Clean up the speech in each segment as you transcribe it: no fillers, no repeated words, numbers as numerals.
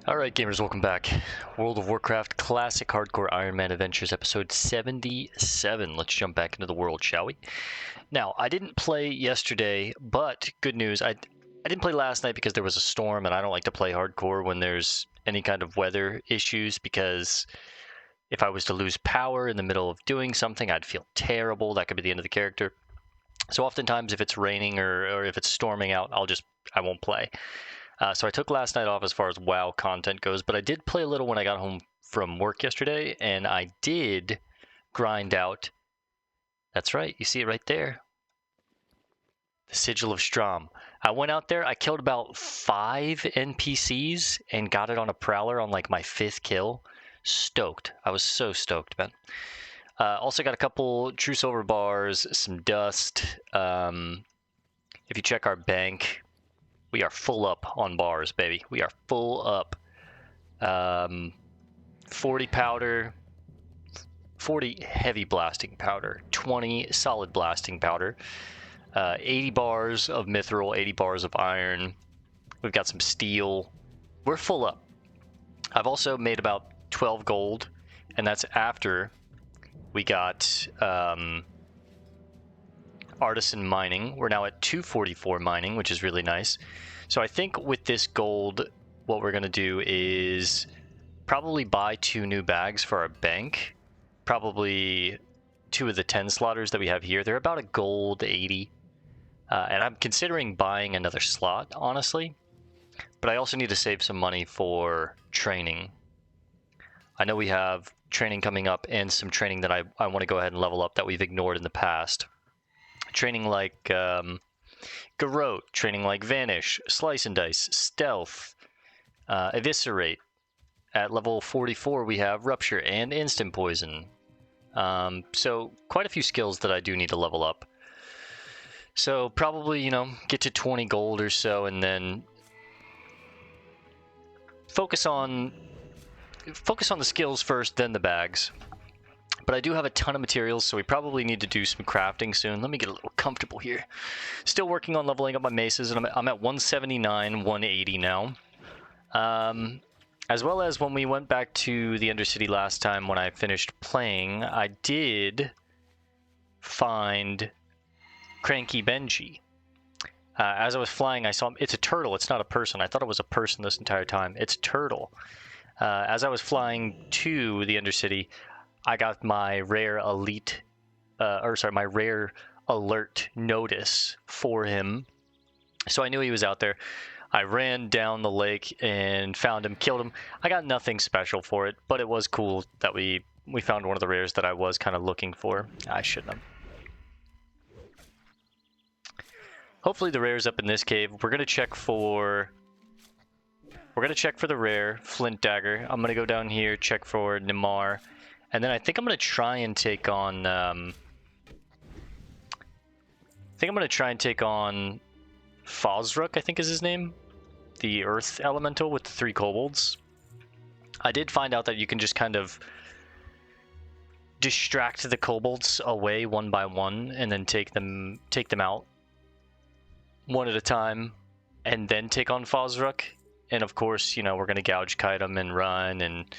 Alright gamers, welcome back. World of Warcraft Classic Hardcore Ironman Adventures episode 77. Let's jump back into the world, shall we? Now, I didn't play yesterday, but good news, I didn't play last night because there was a storm, and I don't like to play hardcore when there's any kind of weather issues, because if I was to lose power in the middle of doing something, I'd feel terrible. That could be the end of the character. So oftentimes if it's raining or if it's storming out, I won't play. So I took last night off as far as WoW content goes, but I did play a little when I got home from work yesterday, and I did grind out, that's right, you see it right there, the Sigil of Strom. I went out there, I killed about 5 NPCs and got it on a prowler on like my 5th kill. Stoked. I was so stoked, man. Also got a couple true silver bars, some dust. If you check our bank, we are full up on bars, baby. We are full up. 40 powder, 40 heavy blasting powder, 20 solid blasting powder, 80 bars of mithril, 80 bars of iron. We've got some steel. We're full up. I've also made about 12 gold, and that's after we got artisan mining. We're now at 244 mining, which is really nice. So I think with this gold, what we're going to do is probably buy 2 new bags for our bank. Probably 2 of the 10 slotters that we have here. They're about a gold 80. And I'm considering buying another slot, honestly. But I also need to save some money for training. I know we have training coming up and some training that I want to go ahead and level up that we've ignored in the past. Training like Garrote, training like Vanish, Slice and Dice, Stealth, Eviscerate. At level 44 we have Rupture and Instant Poison. So quite a few skills that I do need to level up. So probably, you know, get to 20 gold or so and then focus on the skills first, then the bags. But I do have a ton of materials, so we probably need to do some crafting soon. Let me get a little comfortable here. Still working on leveling up my maces, and I'm at 179, 180 now. As well as when we went back to the Undercity last time when I finished playing, I did find Cranky Benji. As I was flying, I saw him. It's a turtle, it's not a person. I thought it was a person this entire time. It's a turtle. As I was flying to the Undercity, I got my rare my rare alert notice for him. So I knew he was out there. I ran down the lake and found him, killed him. I got nothing special for it, but it was cool that we found one of the rares that I was kind of looking for. I shouldn't have. Hopefully the rare's up in this cave. We're gonna check for the rare Flint Dagger. I'm gonna go down here, check for Nimar. And then I think I'm going to try and take on, Fozruk, I think is his name. The Earth Elemental with the 3 kobolds. I did find out that you can just kind of distract the kobolds away one by one and then take them out one at a time and then take on Fozruk. And of course, you know, we're going to gouge kite them and run and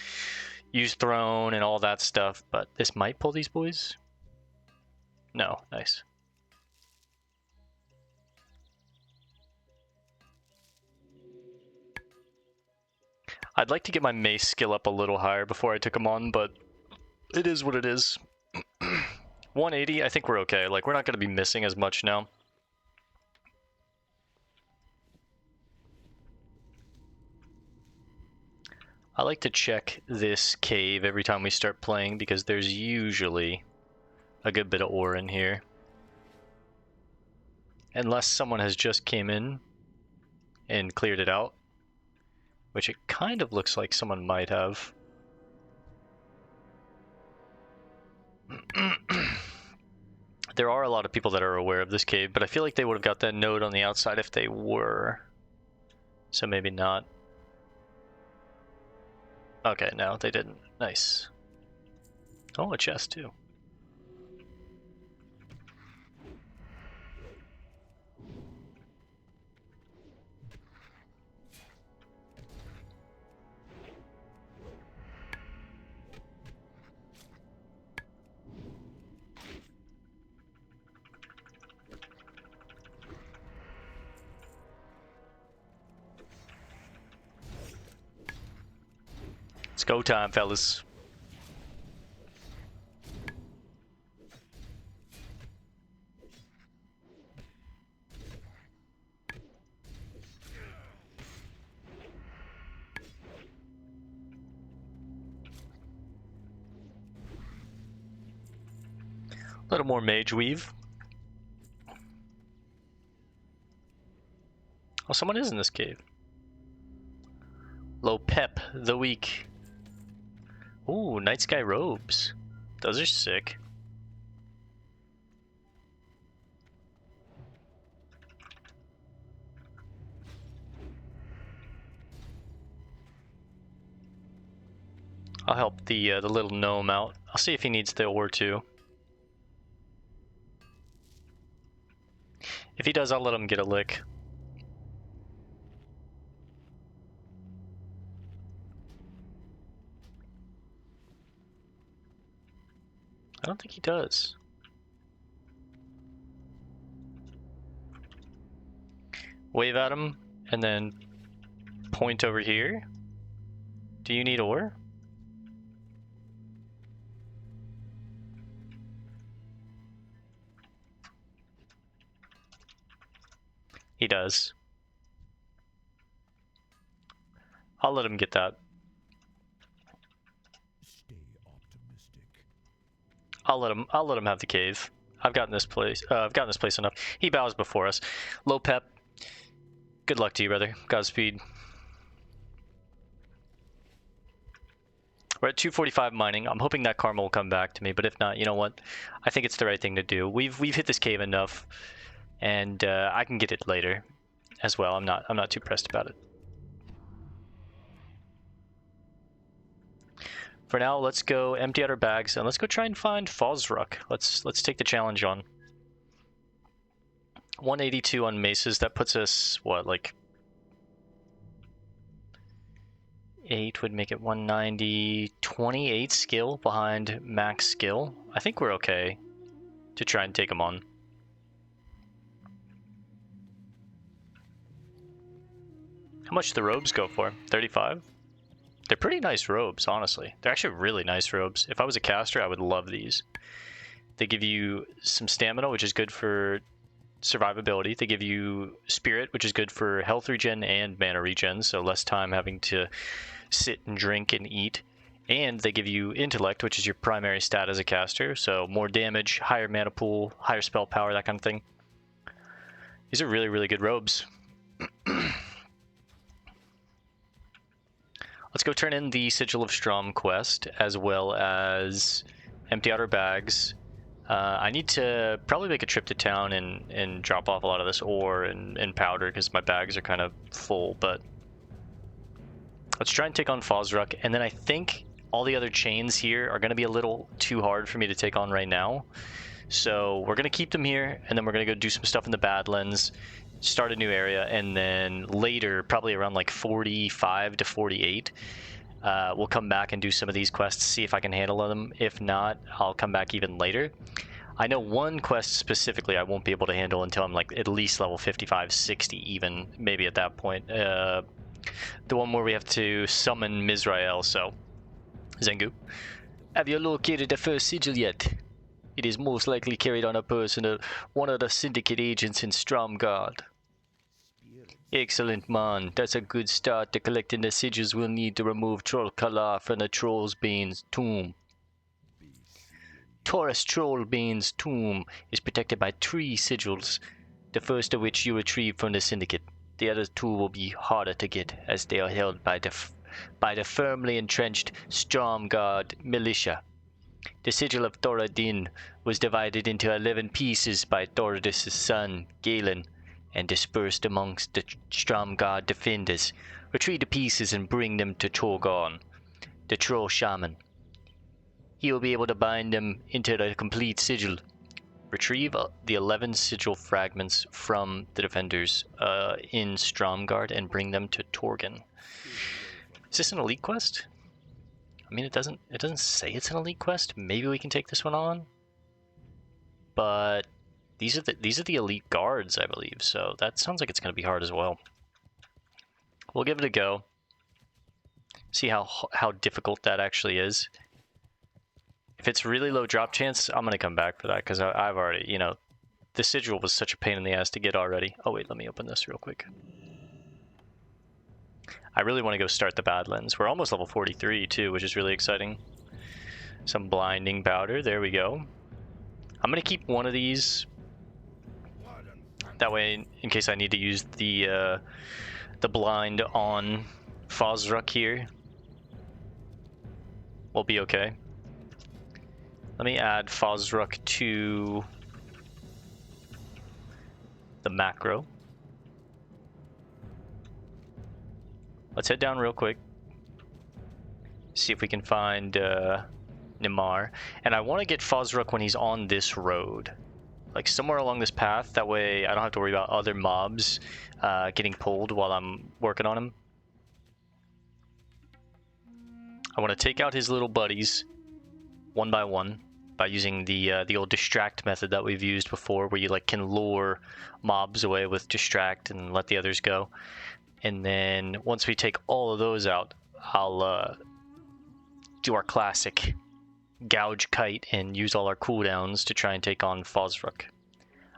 use throne and all that stuff, but this might pull these boys. No, nice. I'd like to get my mace skill up a little higher before I took him on, but it is what it is. 180, I think we're okay. Like, we're not going to be missing as much now. I like to check this cave every time we start playing because there's usually a good bit of ore in here. Unless someone has just came in and cleared it out, which it kind of looks like someone might have. There are a lot of people that are aware of this cave, but I feel like they would have got that node on the outside if they were. So maybe not. Okay, no, they didn't. Nice. Oh, a chest too. go time, fellas. A little more mage weave. Oh, someone is in this cave. Low pep, the weak. Ooh, night sky robes. Those are sick. I'll help the little gnome out. I'll see if he needs the ore too. If he does, I'll let him get a lick. I don't think he does. Wave at him, and then point over here. Do you need ore? He does. I'll let him get that. Stay optimistic. I'll let him have the cave. I've gotten this place enough. He bows before us. Low pep. Good luck to you, brother. Godspeed. We're at 245 mining. I'm hoping that karma will come back to me, but if not, you know what? I think it's the right thing to do. We've hit this cave enough, and I can get it later as well. I'm not too pressed about it. For now, let's go empty out our bags and let's go try and find Fozruk. Let's take the challenge on. 182 on maces. That puts us what, like 8 would make it 190. 28 skill behind max skill. I think we're okay to try and take him on. How much do the robes go for? 35? They're pretty nice robes, honestly. They're actually really nice robes. If I was a caster, I would love these. They give you some stamina, which is good for survivability. They give you spirit, which is good for health regen and mana regen, so less time having to sit and drink and eat. And they give you intellect, which is your primary stat as a caster, so more damage, higher mana pool, higher spell power, that kind of thing. These are really, really good robes. Let's go turn in the Sigil of Strom quest, as well as empty out our bags. I need to probably make a trip to town and drop off a lot of this ore and powder, because my bags are kind of full, but let's try and take on Fozruk, and then I think all the other chains here are going to be a little too hard for me to take on right now. So we're going to keep them here, and then we're going to go do some stuff in the Badlands, start a new area, and then later, probably around like 45 to 48, we'll come back and do some of these quests, see if I can handle them. If not, I'll come back even later. I know one quest specifically I won't be able to handle until I'm like at least level 55, 60 even, maybe at that point. The one where we have to summon Myzrael, so Zengu. Have you located the first sigil yet? It is most likely carried on a person of one of the Syndicate agents in Stromgarde. Excellent, man. That's a good start to collecting the sigils we'll need to remove Troll Kala from the Trollbane's tomb. Thoras Trollbane's tomb is protected by 3 sigils, the first of which you retrieve from the Syndicate. The other 2 will be harder to get, as they are held by the firmly entrenched Stromgarde militia. The sigil of Theldurin was divided into 11 pieces by Thoras' son, Galen, and dispersed amongst the Stromgarde defenders. Retrieve the pieces and bring them to Torgon, the troll shaman. He will be able to bind them into the complete sigil. Retrieve the 11 sigil fragments from the defenders in Stromgarde and bring them to Torgon. Is this an elite quest? I mean, it doesn't say it's an elite quest. Maybe we can take this one on. But these are the elite guards, I believe. So that sounds like it's going to be hard as well. We'll give it a go. See how difficult that actually is. If it's really low drop chance, I'm gonna come back for that because I've already, you know, the sigil was such a pain in the ass to get already. Oh wait, let me open this real quick. I really want to go start the Badlands. We're almost level 43 too, which is really exciting. Some blinding powder. There we go. I'm gonna keep one of these. That way, in case I need to use the blind on Fozruk here, we'll be okay. Let me add Fozruk to the macro. Let's head down real quick. See if we can find Nimar. And I want to get Fozruk when he's on this road. Like somewhere along this path. That way I don't have to worry about other mobs getting pulled while I'm working on him. I want to take out his little buddies one by one by using the old distract method that we've used before, where you like can lure mobs away with distract and let the others go. And then once we take all of those out, I'll do our classic gouge kite and use all our cooldowns to try and take on Fozruk.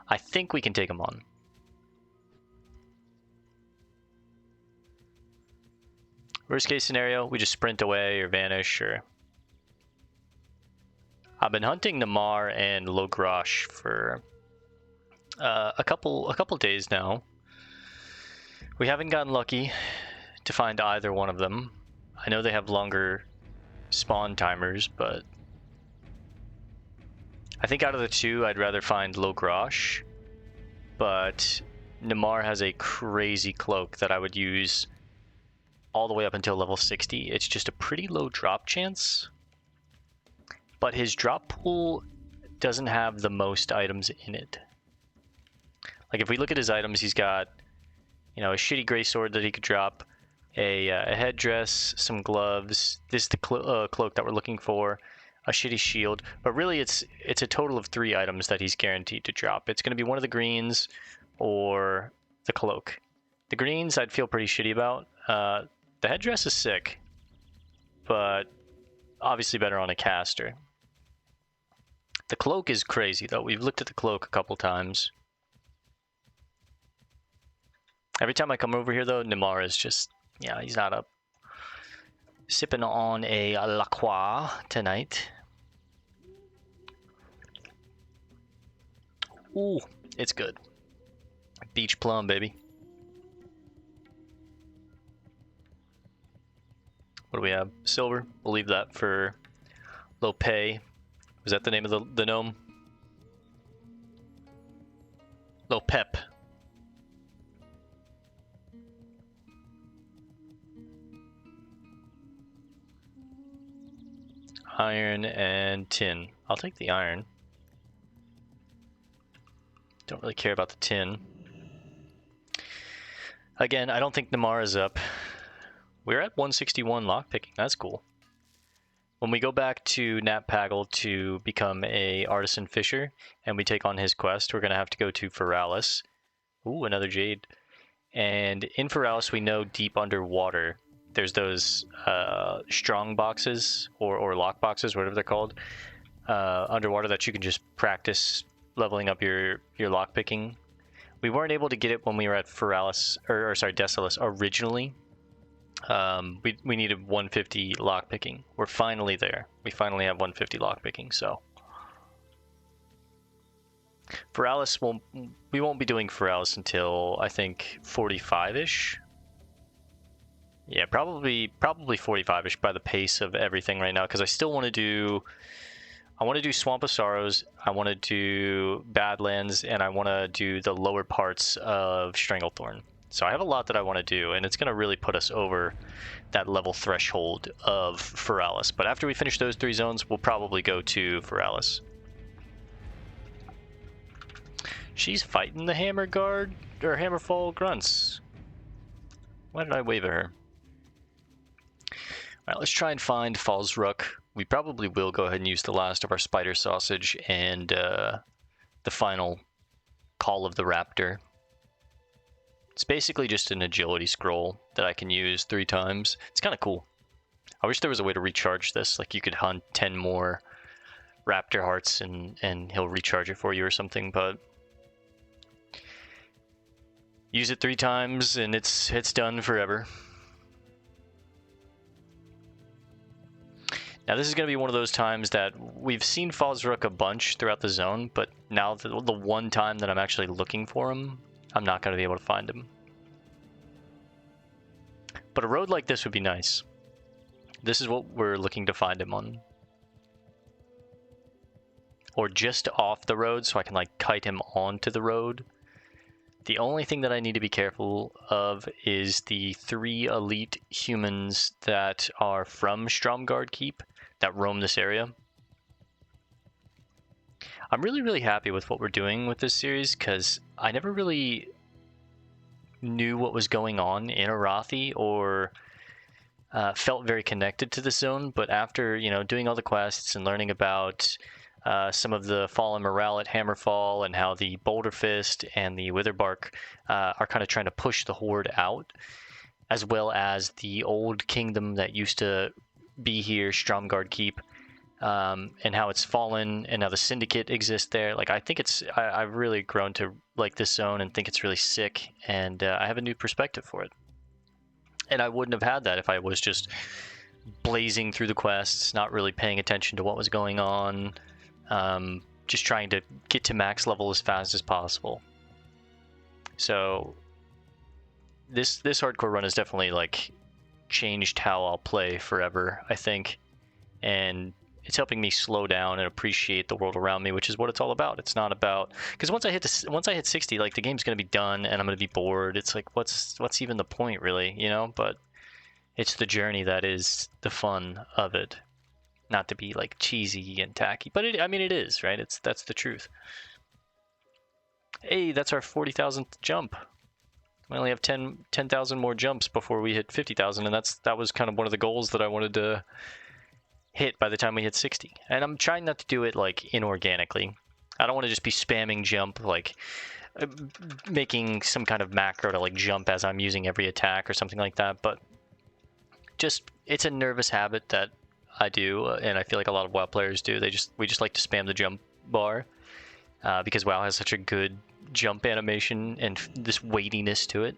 I think we can take him on. Worst case scenario, we just sprint away or vanish. Or I've been hunting Namar and Logrash for a couple days now. We haven't gotten lucky to find either one of them. I know they have longer spawn timers, but I think out of the two, I'd rather find Logrash. But Namar has a crazy cloak that I would use all the way up until level 60. It's just a pretty low drop chance, but his drop pool doesn't have the most items in it. Like if we look at his items, he's got, you know, a shitty gray sword that he could drop, a headdress, some gloves, this is the cloak that we're looking for, a shitty shield, but really it's a total of 3 items that he's guaranteed to drop. It's going to be one of the greens or the cloak. The greens I'd feel pretty shitty about. The headdress is sick, but obviously better on a caster. The cloak is crazy though. We've looked at the cloak a couple times. Every time I come over here though, Nimar is just, yeah, he's not up. Sipping on a La Croix tonight. Ooh, it's good. Beach plum, baby. What do we have? Silver. We'll leave that for Lope. Was that the name of the gnome? Lopep. Iron and tin. I'll take the iron. Don't really care about the tin. Again, I don't think Namar is up. We're at 161 lockpicking. That's cool. When we go back to Nat Pagel to become a artisan fisher and we take on his quest, we're going to have to go to Feralis. Ooh, another jade. And in Feralis, we know deep underwater, there's those strong boxes or lock boxes, whatever they're called, underwater that you can just practice leveling up your lockpicking. We weren't able to get it when we were at Feralis, or sorry, Desolus originally. We needed 150 lockpicking. We're finally there. We finally have 150 lockpicking, so. Feralis, we won't be doing Feralis until, I think, 45-ish. Yeah, probably 45-ish by the pace of everything right now, because I still want to do... I want to do Swamp of Sorrows, I want to do Badlands, and I want to do the lower parts of Stranglethorn. So I have a lot that I want to do, and it's going to really put us over that level threshold of Feralis. But after we finish those 3 zones, we'll probably go to Feralis. She's fighting the Hammer Guard, or Hammerfall grunts. Why did I wave at her? Alright, let's try and find Fozruk. We probably will go ahead and use the last of our spider sausage and the final Call of the Raptor. It's basically just an agility scroll that I can use 3 times. It's kind of cool. I wish there was a way to recharge this. Like you could hunt 10 more raptor hearts and he'll recharge it for you or something, but use it 3 times and it's done forever. Now this is going to be one of those times that we've seen Fozruk a bunch throughout the zone, but now the one time that I'm actually looking for him, I'm not going to be able to find him. But a road like this would be nice. This is what we're looking to find him on. Or just off the road so I can like kite him onto the road. The only thing that I need to be careful of is the 3 elite humans that are from Stromgarde Keep that roam this area. I'm really happy with what we're doing with this series because I never really knew what was going on in Arathi or felt very connected to the zone, but after, you know, doing all the quests and learning about some of the fallen morale at Hammerfall and how the Boulder Fist and the Witherbark are kind of trying to push the Horde out, as well as the old kingdom that used to be here, Stromgarde Keep, and how it's fallen and now the Syndicate exists there. Like, I think I've really grown to like this zone and think it's really sick, and I have a new perspective for it. And I wouldn't have had that if I was just blazing through the quests, not really paying attention to what was going on, just trying to get to max level as fast as possible. So this hardcore run has definitely like changed how I'll play forever, I think, and it's helping me slow down and appreciate the world around me, which is what it's all about. It's not about, because once I hit 60, like the game's gonna be done and I'm gonna be bored. It's like what's even the point, really, you know? But it's the journey that is the fun of it. Not to be like cheesy and tacky, but I mean it is, right? That's the truth. Hey, that's our 40,000th jump. We only have 10,000 more jumps before we hit 50,000, and that was kind of one of the goals that I wanted to hit by the time we hit 60. And I'm trying not to do it like inorganically. I don't want to just be spamming jump, like making some kind of macro to like jump as I'm using every attack or something like that, but just it's a nervous habit that I do, and I feel like a lot of WoW players do. We just like to spam the jump bar because WoW has such a good jump animation and this weightiness to it.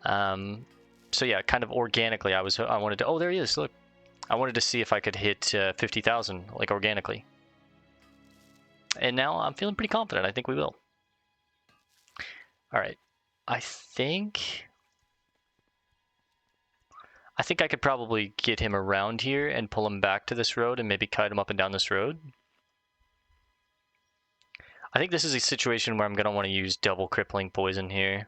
So yeah, kind of organically, I wanted to. Oh, there he is! Look, I wanted to see if I could hit 50,000 like organically, and now I'm feeling pretty confident. I think we will. All right, I think I could probably get him around here and pull him back to this road and maybe kite him up and down this road. I think this is a situation where I'm going to want to use double crippling poison here.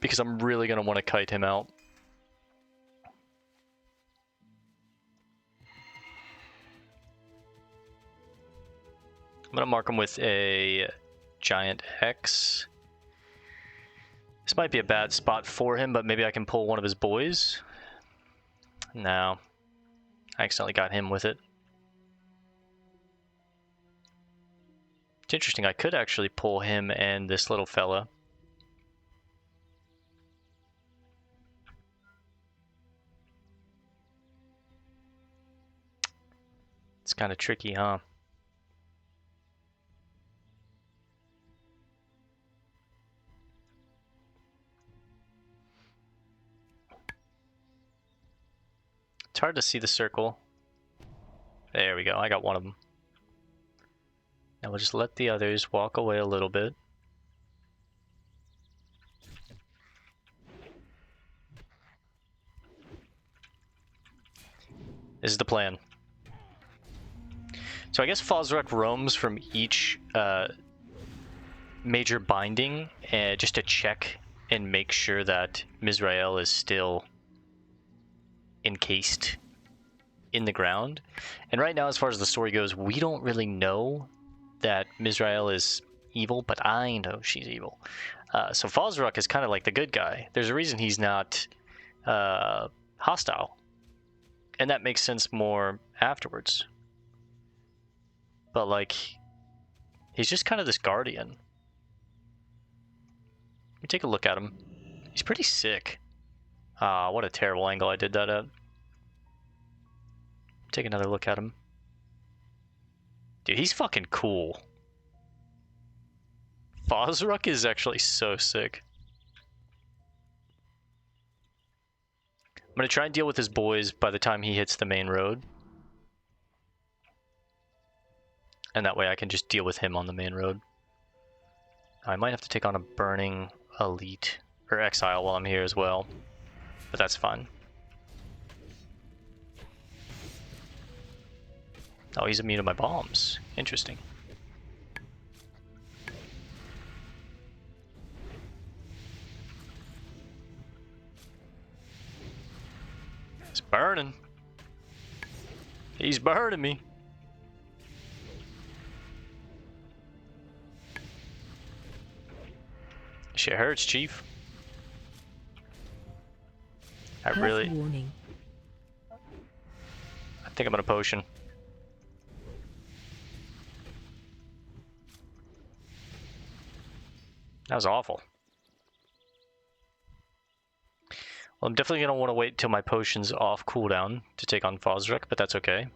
Because I'm really going to want to kite him out. I'm going to mark him with a giant X. This might be a bad spot for him, but maybe I can pull one of his boys. No. I accidentally got him with it. It's interesting, I could actually pull him and this little fella. It's kind of tricky, huh? It's hard to see the circle. There we go, I got one of them. Now we'll just let the others walk away a little bit. This is the plan. So I guess Fozruk roams from each major binding just to check and make sure that Myzrael is still encased in the ground. And right now, as far as the story goes, we don't really know that Myzrael is evil, but I know she's evil. So Fozruk is kind of like the good guy. There's a reason he's not hostile. And that makes sense more afterwards. But like, he's just kind of this guardian. me take a look at him. He's pretty sick. Ah, what a terrible angle I did that at. Take another look at him. Dude, he's fucking cool. Fozruk is actually so sick. I'm gonna try and deal with his boys by the time he hits the main road. And that way I can just deal with him on the main road. I might have to take on a burning elite or exile while I'm here as well, but that's fine. Oh, he's immune to my bombs. Interesting. It's burning. He's burning me. Shit hurts, Chief. I really... Warning. I think I'm gonna potion. That was awful. Well, I'm definitely gonna want to wait till my potion's off cooldown to take on Fozruk, but that's okay.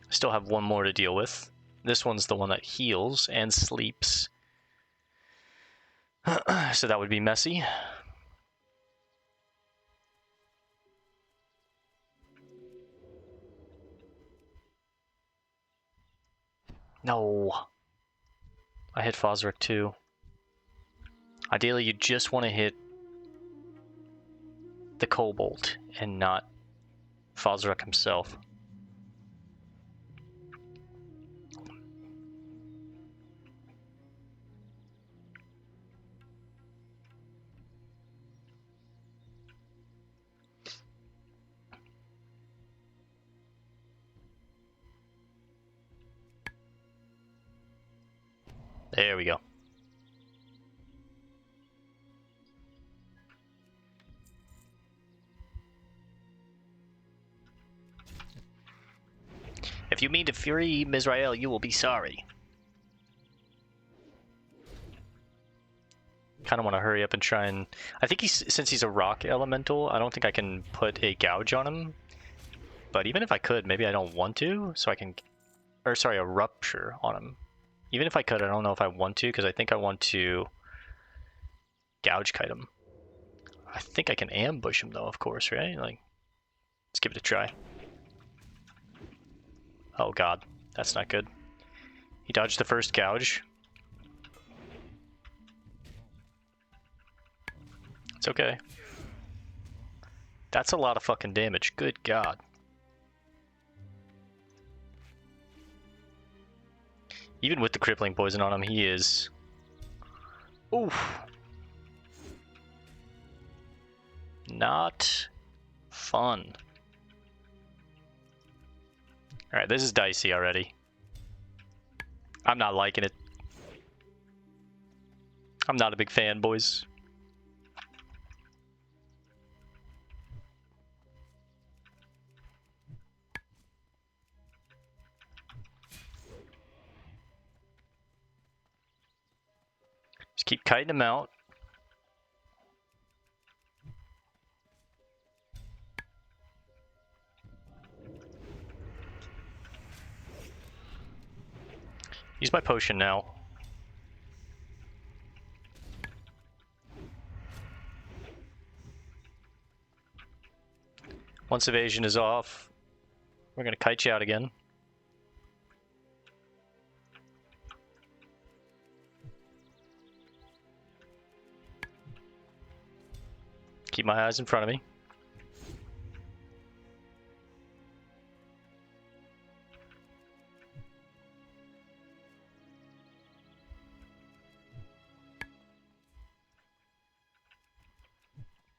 I still have one more to deal with. This one's the one that heals and sleeps. So that would be messy. No. I hit Fozruk too. Ideally, you just want to hit the kobold and not Fozruk himself. There we go. If you mean to free Myzrael, you will be sorry. Kind of want to hurry up and try and... I think since he's a rock elemental, I don't think I can put a gouge on him. But even if I could, maybe I don't want to, so I can... Or sorry, a rupture on him. Even if I could, I don't know if I want to, because I think I want to gouge kite him. I think I can ambush him though, of course, right? Like, let's give it a try. Oh god, that's not good. He dodged the first gouge. It's okay. That's a lot of fucking damage, good god. Even with the crippling poison on him, he is... Oof. Not fun. Alright, this is dicey already. I'm not liking it. I'm not a big fan, boys. Just keep kiting him out. Use my potion now. Once evasion is off, we're gonna kite you out again. Keep my eyes in front of me.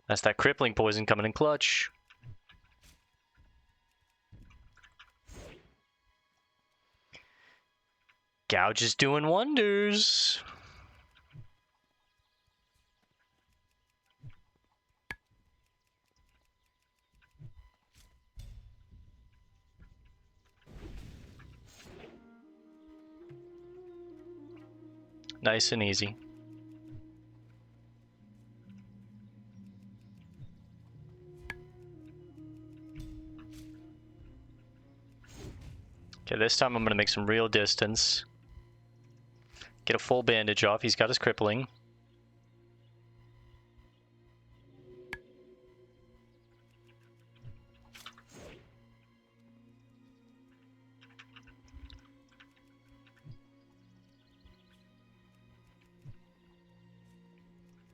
That's that crippling poison coming in clutch. Gouge is doing wonders. Nice and easy. Okay, this time I'm going to make some real distance. Get a full bandage off. He's got his crippling.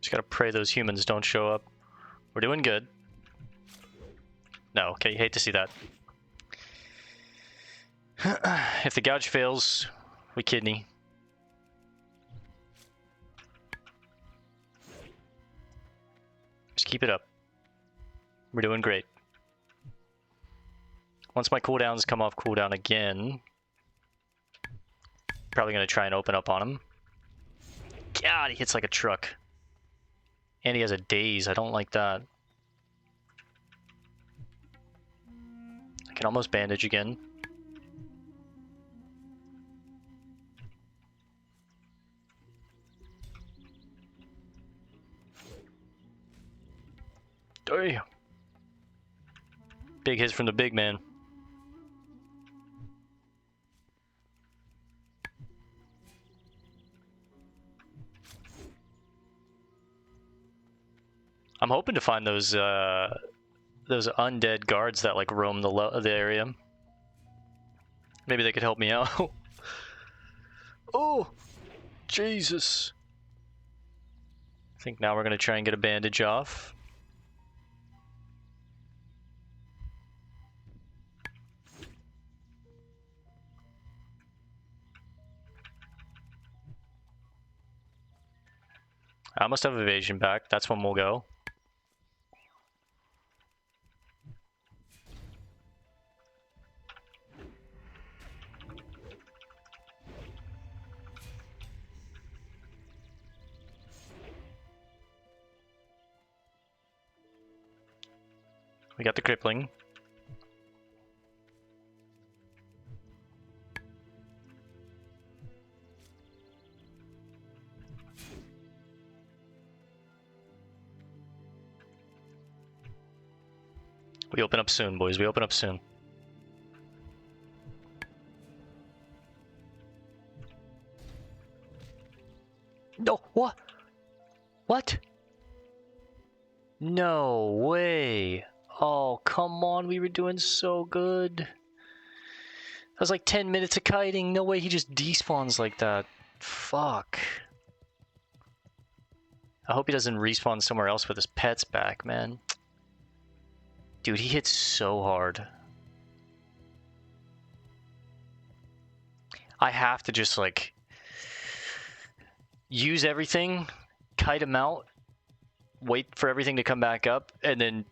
Just gotta pray those humans don't show up. We're doing good. No, okay, you hate to see that. If the gouge fails, we kidney. Just keep it up. We're doing great. Once my cooldowns come off cooldown again, probably gonna try and open up on him. God, he hits like a truck. And he has a daze. I don't like that. I can almost bandage again. Damn. Big hits from the big man. I'm hoping to find those undead guards that like roam the area. Maybe they could help me out. Oh, Jesus! I think now we're gonna try and get a bandage off. I must have evasion back. That's when we'll go. We got the crippling. We open up soon, boys. We open up soon. No, what? What? No way. Oh, come on. We were doing so good. That was like 10 minutes of kiting. No way he just despawns like that. Fuck. I hope he doesn't respawn somewhere else with his pets back, man. Dude, he hits so hard. I have to just, like, use everything, kite him out, wait for everything to come back up, and then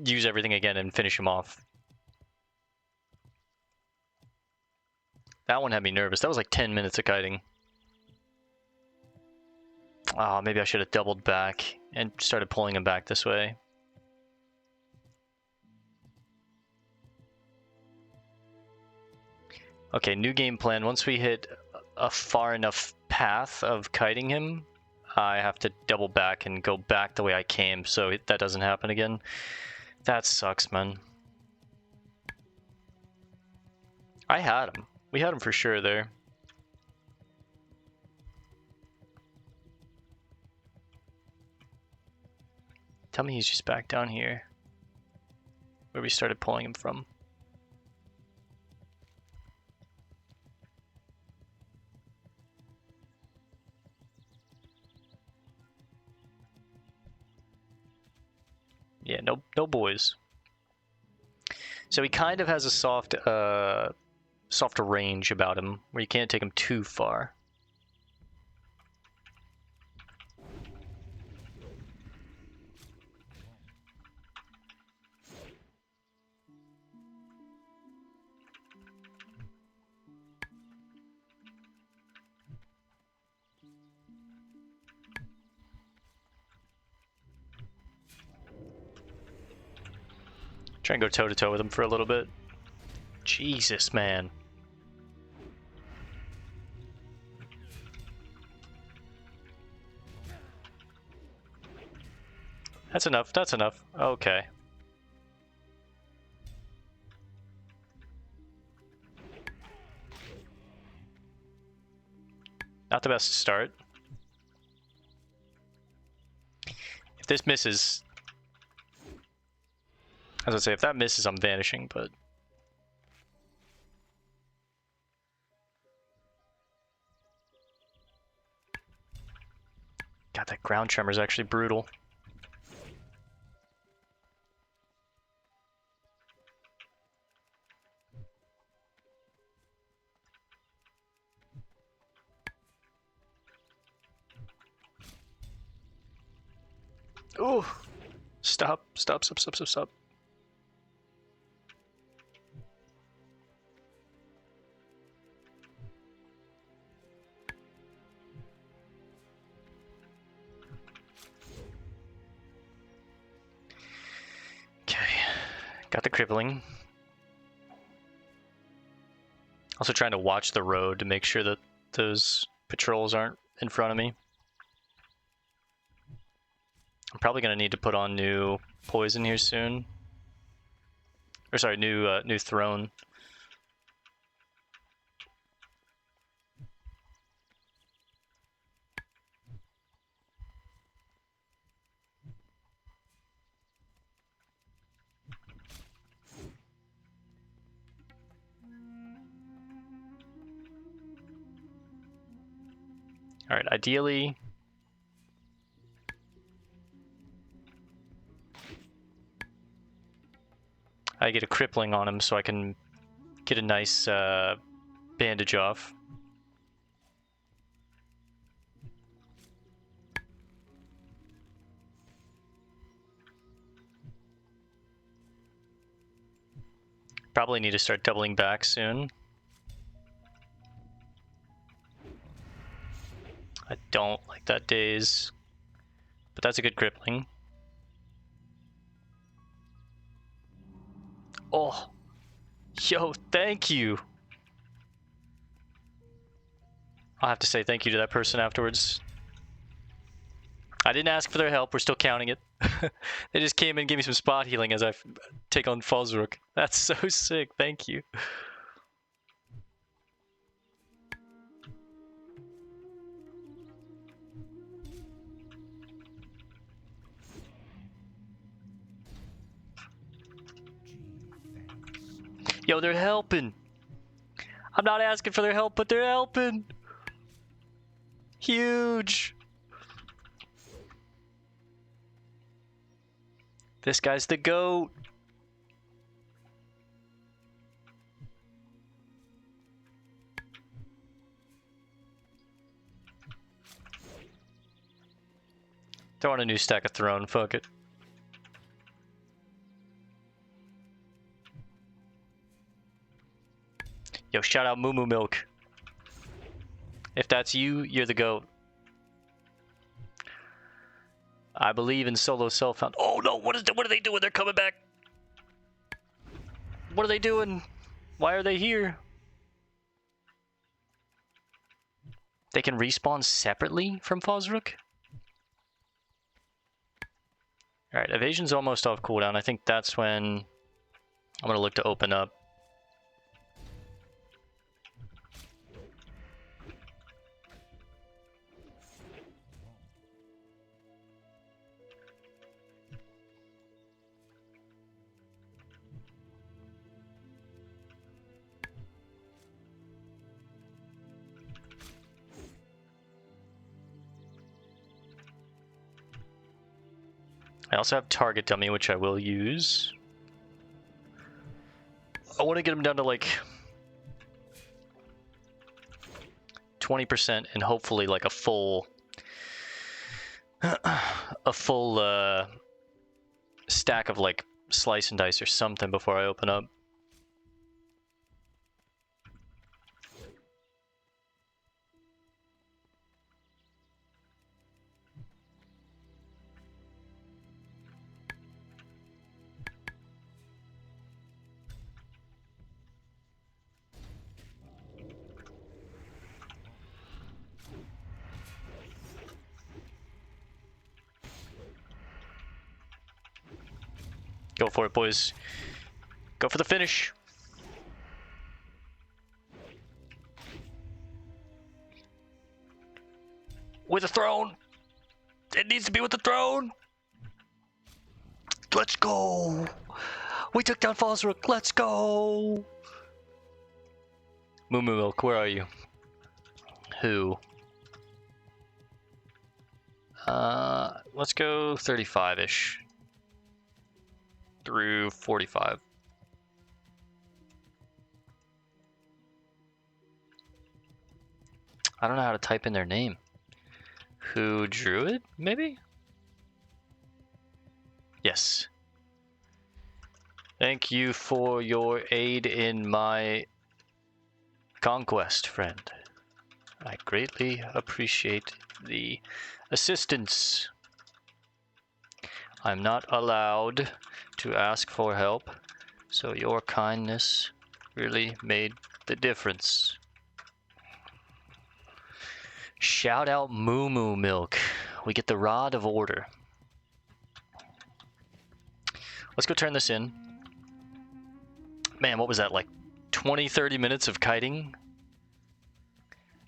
use everything again and finish him off. That one had me nervous. That was like 10 minutes of kiting. Oh, maybe I should have doubled back and started pulling him back this way. Okay, new game plan. Once we hit a far enough path of kiting him, I have to double back and go back the way I came so that doesn't happen again. That sucks, man. I had him. We had him for sure there. Tell me he's just back down here where we started pulling him from. Yeah, no boys. So he kind of has a softer range about him, where you can't take him too far. Try and go toe-to-toe with him for a little bit. Jesus, man. That's enough. That's enough. Okay. Not the best start. If this misses... As I say, if that misses, I'm vanishing, but... God, that ground tremor is actually brutal. Oh! Stop, stop, stop, stop, stop, stop. Okay, got the crippling. Also trying to watch the road to make sure that those patrols aren't in front of me. I'm probably gonna need to put on new poison here soon. Or sorry, new throne. All right, ideally, I get a crippling on him so I can get a nice bandage off. Probably need to start doubling back soon. I don't like that daze, but that's a good crippling. Oh, yo, thank you. I'll have to say thank you to that person afterwards. I didn't ask for their help, we're still counting it. They just came and gave me some spot healing as I take on Fozruk. That's so sick, thank you. Yo, they're helping. I'm not asking for their help, but they're helping. Huge. This guy's the GOAT. Throw on a new stack of throne, fuck it. Yo, shout out Moo Moo Milk. If that's you, you're the GOAT. I believe in solo self-found. Oh no, what are they doing? They're coming back. What are they doing? Why are they here? They can respawn separately from Fozruk? Alright, evasion's almost off cooldown. I think that's when I'm gonna look to open up. I also have target dummy, which I will use. I want to get him down to like 20% and hopefully like a full stack of like slice and dice or something before I open up. Go for it, boys. Go for the finish. With a throne. It needs to be with the throne. Let's go. We took down Fozruk. Let's go. Moo Moo Milk, where are you? Who? Let's go 35-ish. Through 45. I don't know how to type in their name. Who drew it, maybe? Yes. Thank you for your aid in my conquest, friend. I greatly appreciate the assistance. I'm not allowed to ask for help, so your kindness really made the difference. Shout out Moo Moo Milk. We get the Rod of Order. Let's go turn this in. Man, what was that, like 20-30 minutes of kiting?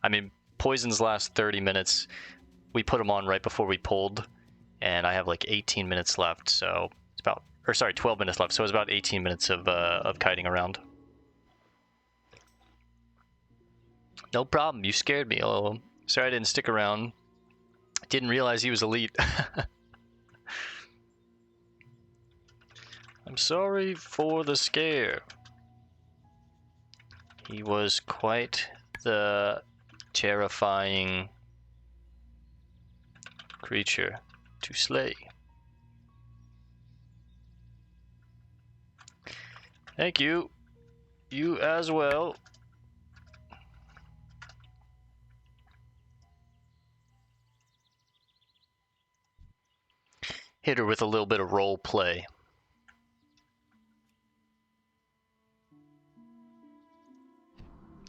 I mean, Poison's last 30 minutes, we put them on right before we pulled, and I have like 18 minutes left, so it's about, or sorry, 12 minutes left, so it's about 18 minutes of kiting around. No problem, you scared me. Oh, sorry I didn't stick around. Didn't realize he was elite. I'm sorry for the scare. He was quite the terrifying creature to slay. Thank you. You as well. Hit her with a little bit of role play.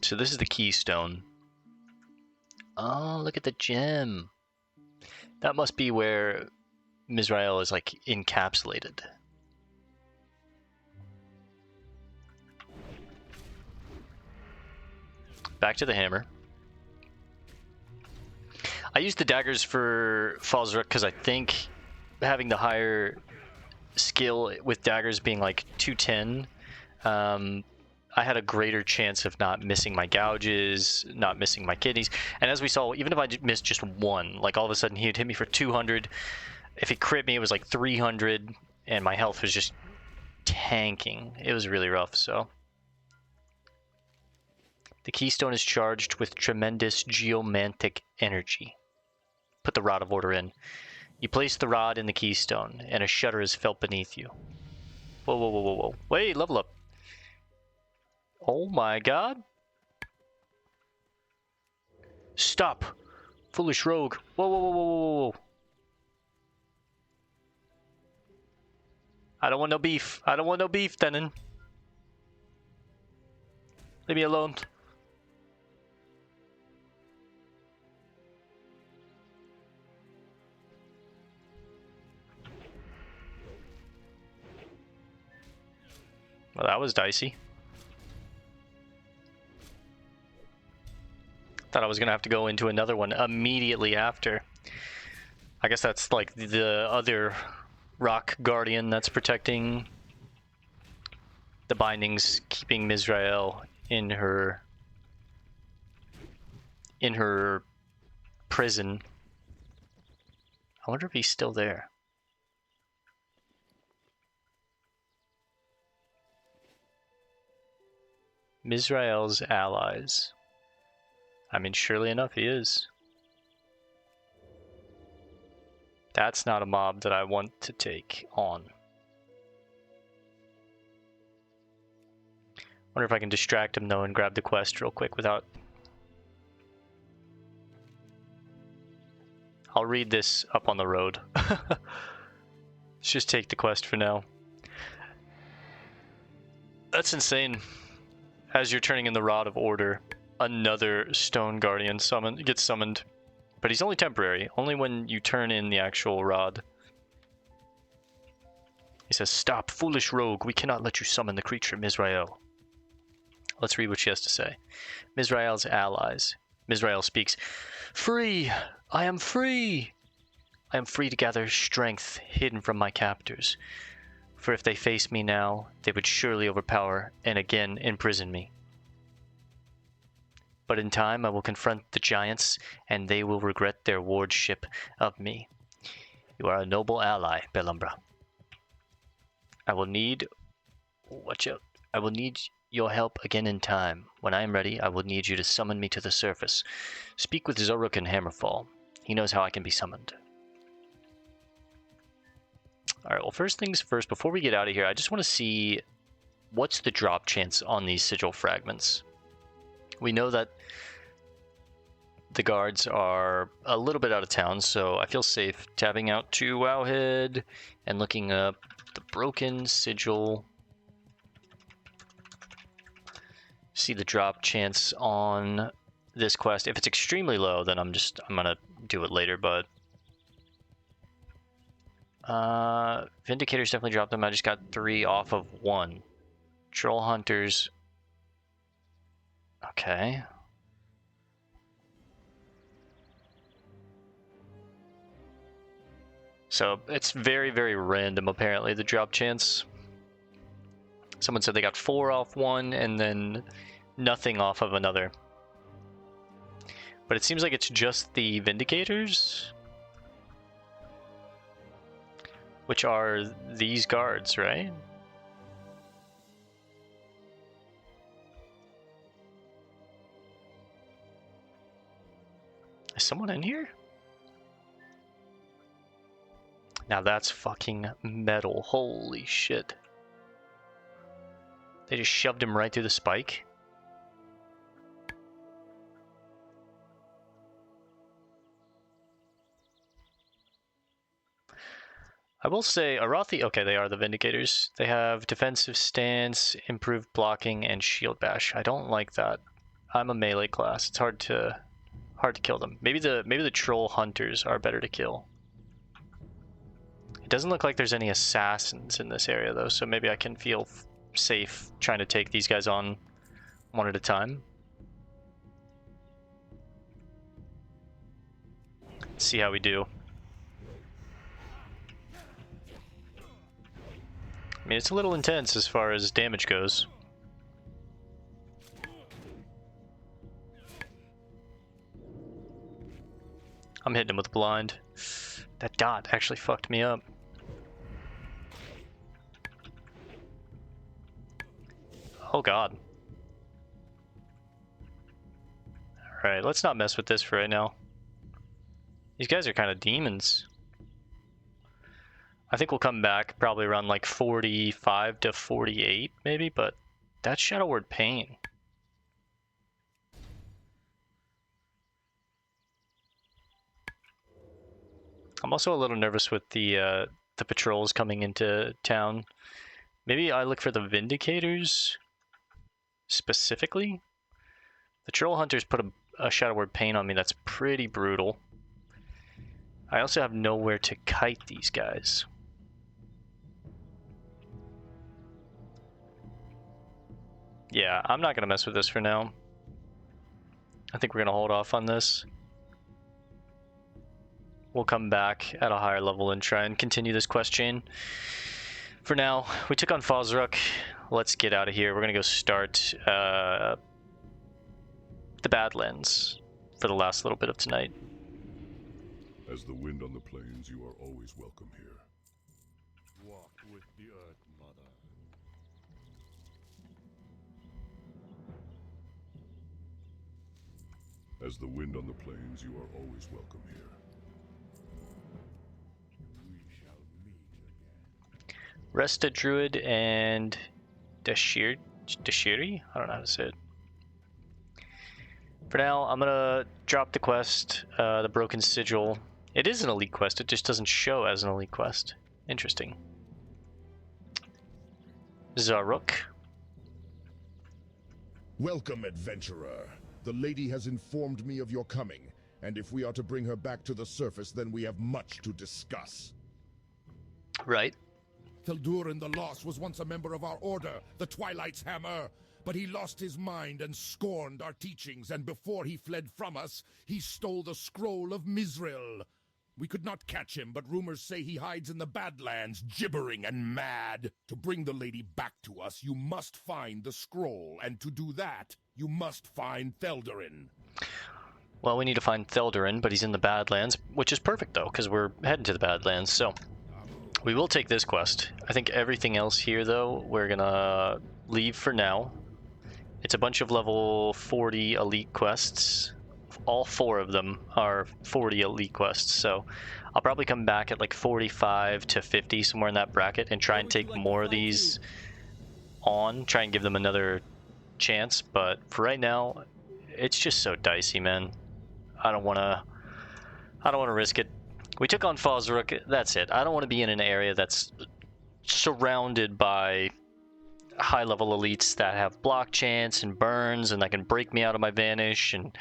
So this is the keystone. Oh, look at the gem. That must be where Myzrael is like encapsulated. Back to the hammer. I used the daggers for Fozruk because I think having the higher skill with daggers being like 210, I had a greater chance of not missing my gouges, not missing my kidneys. And as we saw, even if I missed just one, like all of a sudden he would hit me for 200. If he crit me, it was like 300, and my health was just tanking. It was really rough, so. The keystone is charged with tremendous geomantic energy. Put the Rod of Order in. You place the rod in the keystone, and a shudder is felt beneath you. Whoa, whoa, whoa, whoa, whoa. Wait, level up. Oh my god. Stop. Foolish rogue. Whoa, whoa, whoa, whoa, whoa, whoa. I don't want no beef. I don't want no beef, Denon. Leave me alone. Well, that was dicey. Thought I was gonna have to go into another one immediately after. I guess that's like the other rock guardian that's protecting the bindings, keeping Myzrael in her prison. I wonder if he's still there. Myzrael's allies. I mean, surely enough, he is. That's not a mob that I want to take on. Wonder if I can distract him though and grab the quest real quick without... I'll read this up on the road. Let's just take the quest for now. That's insane. As you're turning in the Rod of Order, another Stone Guardian gets summoned. But he's only temporary, only when you turn in the actual rod. He says, "Stop, foolish rogue. We cannot let you summon the creature, Myzrael." Let's read what she has to say. Myzrael's allies. Myzrael speaks, "Free! I am free! I am free to gather strength hidden from my captors. For if they face me now, they would surely overpower and again imprison me. But in time I will confront the giants, and they will regret their wardship of me. You are a noble ally, Belumbra. I will need your help again in time. When I am ready, I will need you to summon me to the surface. Speak with Zaruk in Hammerfall. He knows how I can be summoned." Alright, well, first things first, before we get out of here, I just want to see what's the drop chance on these sigil fragments. We know that the guards are a little bit out of town, so I feel safe tabbing out to Wowhead and looking up the broken sigil. See the drop chance on this quest. If it's extremely low, then I'm gonna do it later, but Vindicators definitely dropped them. I just got 3 off of 1. Troll Hunters. Okay. So it's very, very random, apparently, the drop chance. Someone said they got 4 off 1 and then nothing off of another. But it seems like it's just the Vindicators, which are these guards, right? Is someone in here? Now that's fucking metal. Holy shit. They just shoved him right through the spike. I will say, Arathi, okay, they are the Vindicators. They have defensive stance, improved blocking, and shield bash. I don't like that. I'm a melee class. It's hard to kill them. Maybe the troll hunters are better to kill. It doesn't look like there's any assassins in this area though, so maybe I can feel safe trying to take these guys on one at a time. Let's see how we do. I mean, it's a little intense as far as damage goes. I'm hitting him with blind. That dot actually fucked me up. Oh god. Alright, let's not mess with this for right now. These guys are kind of demons. I think we'll come back probably around like 45 to 48 maybe, but that's Shadow Word Pain. I'm also a little nervous with the patrols coming into town. Maybe I look for the Vindicators specifically. The Troll Hunters put a Shadow Word Pain on me that's pretty brutal. I also have nowhere to kite these guys. Yeah, I'm not going to mess with this for now. I think we're going to hold off on this. We'll come back at a higher level and try and continue this quest chain. For now, we took on Fozruk. Let's get out of here. We're going to go start the Badlands for the last little bit of tonight. As the wind on the plains, you are always welcome here. Walk with the Earth Mother. As the wind on the plains, you are always welcome here. We shall meet again. Resta Druid and Dashiri? I don't know how to say it. For now, I'm gonna drop the quest, the Broken Sigil. It is an elite quest, it just doesn't show as an elite quest. Interesting. Zaruk. Welcome, adventurer. The lady has informed me of your coming, and if we are to bring her back to the surface, then we have much to discuss. Right. Theldurin the Lost was once a member of our order, the Twilights Hammer. But he lost his mind and scorned our teachings, and before he fled from us, he stole the Scroll of Myzrael. We could not catch him, but rumors say he hides in the Badlands, gibbering and mad. To bring the lady back to us, you must find the scroll, and to do that, you must find Theldurin. Well, we need to find Theldurin, but he's in the Badlands, which is perfect, though, because we're heading to the Badlands, so we will take this quest. I think everything else here, though, we're gonna leave for now. It's a bunch of level 40 elite quests. All 4 of them are 40 elite quests, so I'll probably come back at like 45 to 50, somewhere in that bracket, and try and take more of these on, try and give them another chance, but for right now, it's just so dicey, man. I don't want to risk it. We took on Fozruk, that's it. I don't want to be in an area that's surrounded by high-level elites that have block chance and burns and that can break me out of my vanish and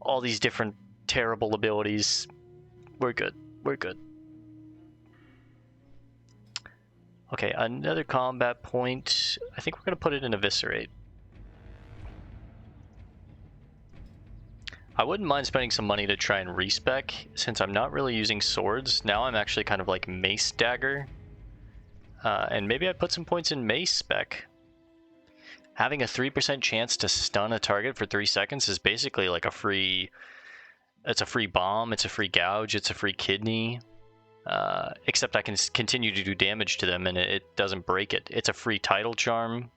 all these different terrible abilities. We're good. We're good. Okay, another combat point. I think we're going to put it in Eviscerate. I wouldn't mind spending some money to try and respec, since I'm not really using swords. Now I'm actually kind of like mace dagger. And maybe I put some points in mace spec. Having a 3% chance to stun a target for 3 seconds is basically like a free... It's a free bomb, it's a free gouge, it's a free kidney. Except I can continue to do damage to them and it doesn't break it. It's a free title charm.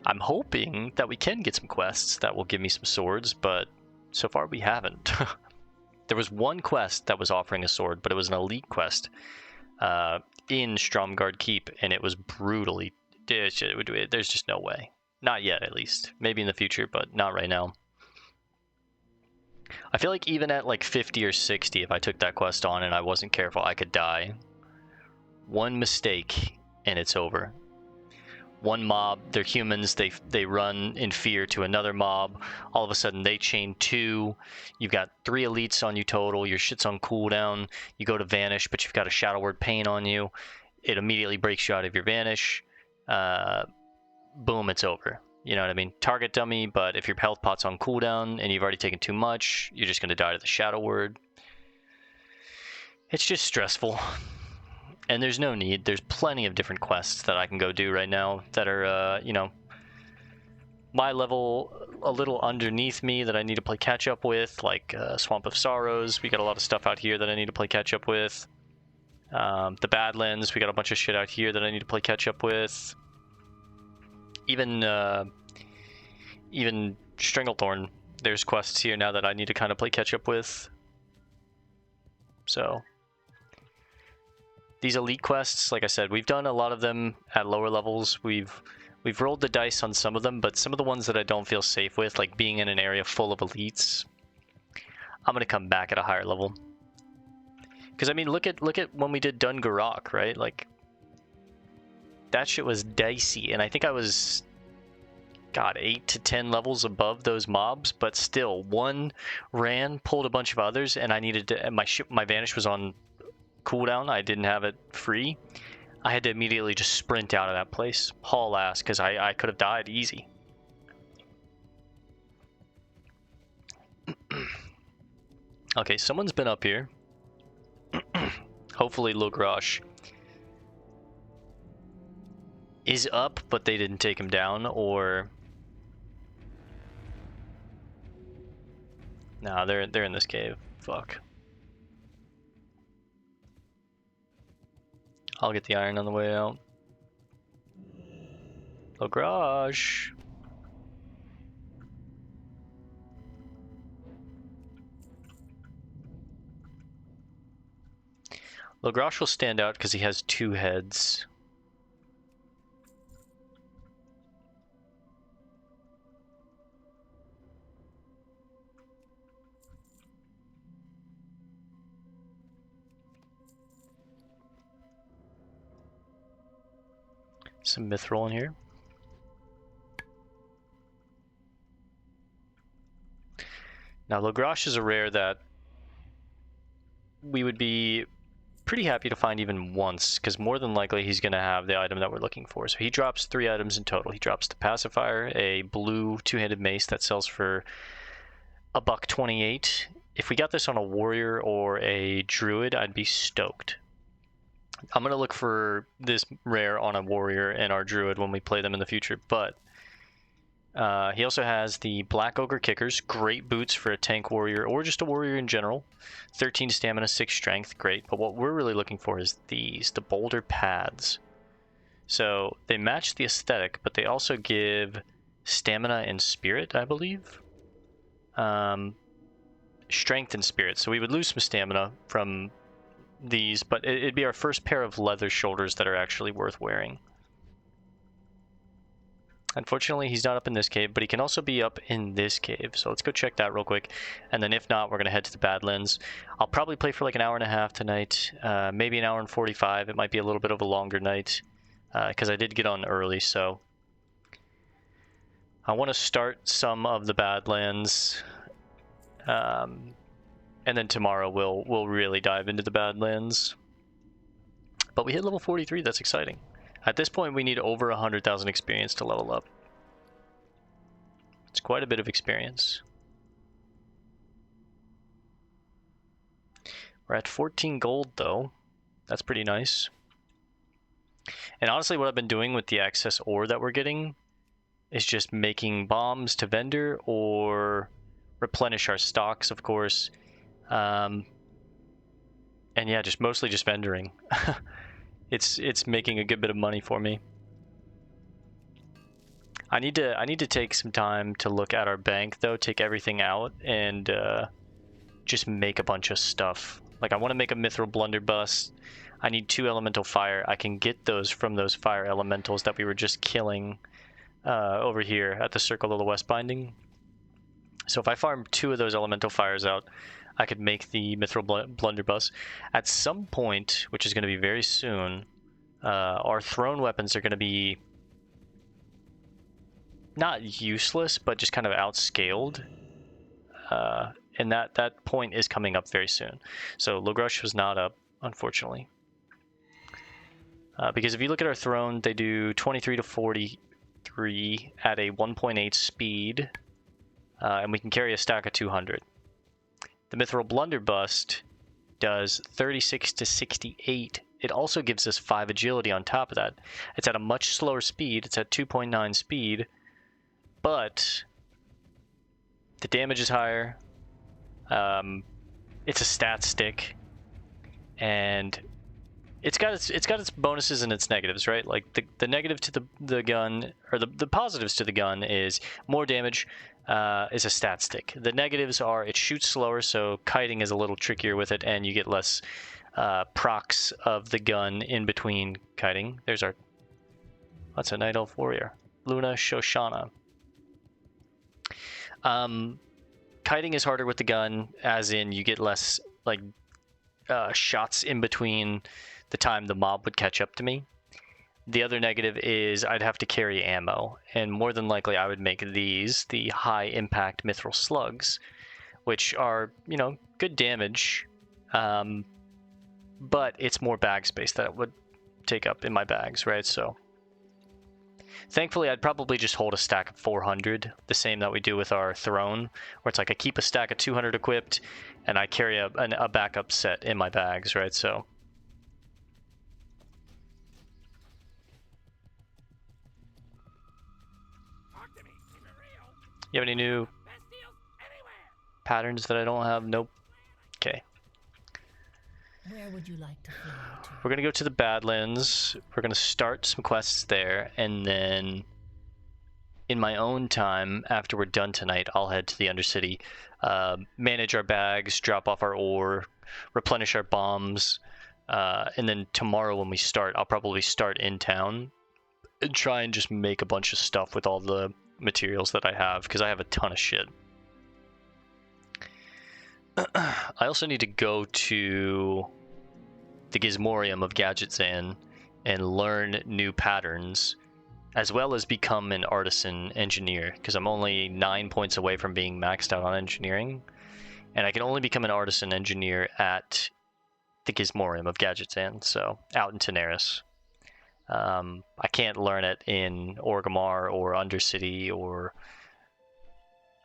I'm hoping that we can get some quests that will give me some swords, but so far we haven't. There was one quest that was offering a sword, but it was an elite quest in Stromgarde Keep, and it was brutally... There's just no way. Not yet, at least. Maybe in the future, but not right now. I feel like even at like 50 or 60, if I took that quest on and I wasn't careful, I could die. One mistake, and it's over. One mob, they're humans, they run in fear to another mob. All of a sudden, they chain 2. You've got 3 elites on you total. Your shit's on cooldown. You go to vanish, but you've got a Shadow Word Pain on you. It immediately breaks you out of your vanish. Boom, it's over. You know what I mean? Target dummy, but if your health pot's on cooldown and you've already taken too much, you're just going to die to the Shadow Word. It's just stressful. And there's no need. There's plenty of different quests that I can go do right now that are, you know, my level a little underneath me that I need to play catch up with, like Swamp of Sorrows. We got a lot of stuff out here that I need to play catch up with. The Badlands, we got a bunch of shit out here that I need to play catch up with. Even Stranglethorn, there's quests here now that I need to kind of play catch up with. So these elite quests, like I said, we've done a lot of them at lower levels. We've rolled the dice on some of them, but some of the ones that I don't feel safe with, like being in an area full of elites, I'm gonna come back at a higher level. Because I mean, look at when we did Dungarok, right? Like that shit was dicey, and I think I was, God, 8 to 10 levels above those mobs, but still, one ran, pulled a bunch of others, and I needed to. And my vanish was on cooldown. I didn't have it free. I had to immediately just sprint out of that place, haul ass, because I could have died easy. Okay, someone's been up here. Hopefully Logrash is up, but they didn't take him down, or... Nah, they're in this cave. Fuck. I'll get the iron on the way out. Logrash! Logrash will stand out because he has 2 heads. Some mithril in here. Now Logrash is a rare that we would be pretty happy to find even once, because more than likely he's going to have the item that we're looking for. So he drops 3 items in total. He drops the pacifier, a blue 2-handed mace that sells for $1.28. If we got this on a warrior or a druid, I'd be stoked. I'm going to look for this rare on a warrior and our druid when we play them in the future, but he also has the Black Ogre Kickers, great boots for a tank warrior or just a warrior in general. 13 stamina, 6 strength, great. But what we're really looking for is these, the boulder pads. So they match the aesthetic, but they also give stamina and spirit, I believe. Strength and spirit. So we would lose some stamina from these, but it'd be our first pair of leather shoulders that are actually worth wearing. Unfortunately, he's not up in this cave, but he can also be up in this cave. So let's go check that real quick. And then if not, we're going to head to the Badlands. I'll probably play for like an hour and a half tonight, maybe an hour and 45. It might be a little bit of a longer night because I did get on early. So I want to start some of the Badlands. And then tomorrow we'll really dive into the Badlands. But we hit level 43. That's exciting. At this point, we need over 100,000 experience to level up. It's quite a bit of experience. We're at 14 gold, though. That's pretty nice. And honestly, what I've been doing with the excess ore that we're getting is just making bombs to vendor or replenish our stocks, of course. And yeah, just mostly just vendoring. It's making a good bit of money for me. I need to take some time to look at our bank though, take everything out and just make a bunch of stuff. Like I want to make a mithril blunderbuss. I need 2 elemental fire. I can get those from those fire elementals that we were just killing over here at the Circle of the West Binding. So if I farm 2 of those elemental fires out, I could make the mithril blunderbuss. At some point, which is going to be very soon, our thrown weapons are going to be not useless, but just kind of outscaled. And that point is coming up very soon. So Logrush was not up, unfortunately. Because if you look at our throne, they do 23 to 43 at a 1.8 speed, and we can carry a stack of 200. The Mithril Blunderbuss does 36 to 68. It also gives us 5 agility on top of that. It's at a much slower speed. It's at 2.9 speed, but the damage is higher. It's a stat stick, and it's got its bonuses and its negatives, right? Like the negative to the gun, or the positives to the gun is more damage. Is a stat stick. The negatives are it shoots slower, so kiting is a little trickier with it, and you get less procs of the gun in between kiting. There's our... That's a Night Elf Warrior. Luna Shoshana. Kiting is harder with the gun, as in you get less like shots in between the time the mob would catch up to me. The other negative is I'd have to carry ammo, and more than likely I would make these the high impact mithril slugs, which are, you know, good damage, but it's more bag space that it would take up in my bags, right? So thankfully I'd probably just hold a stack of 400, the same that we do with our throne, where it's like I keep a stack of 200 equipped and I carry a backup set in my bags, right? So you have any new patterns that I don't have? Nope. Okay. Where would you like to fly to? We're going to go to the Badlands. We're going to start some quests there, and then in my own time, after we're done tonight, I'll head to the Undercity, manage our bags, drop off our ore, replenish our bombs, and then tomorrow when we start, I'll probably start in town and try and just make a bunch of stuff with all the materials that I have, because I have a ton of shit. I also need to go to the Gizmorium of Gadgetzan and learn new patterns, as well as become an artisan engineer, because I'm only 9 points away from being maxed out on engineering, and I can only become an artisan engineer at the Gizmorium of Gadgetzan, so out in Tenaris. I can't learn it in Orgrimmar or Undercity, or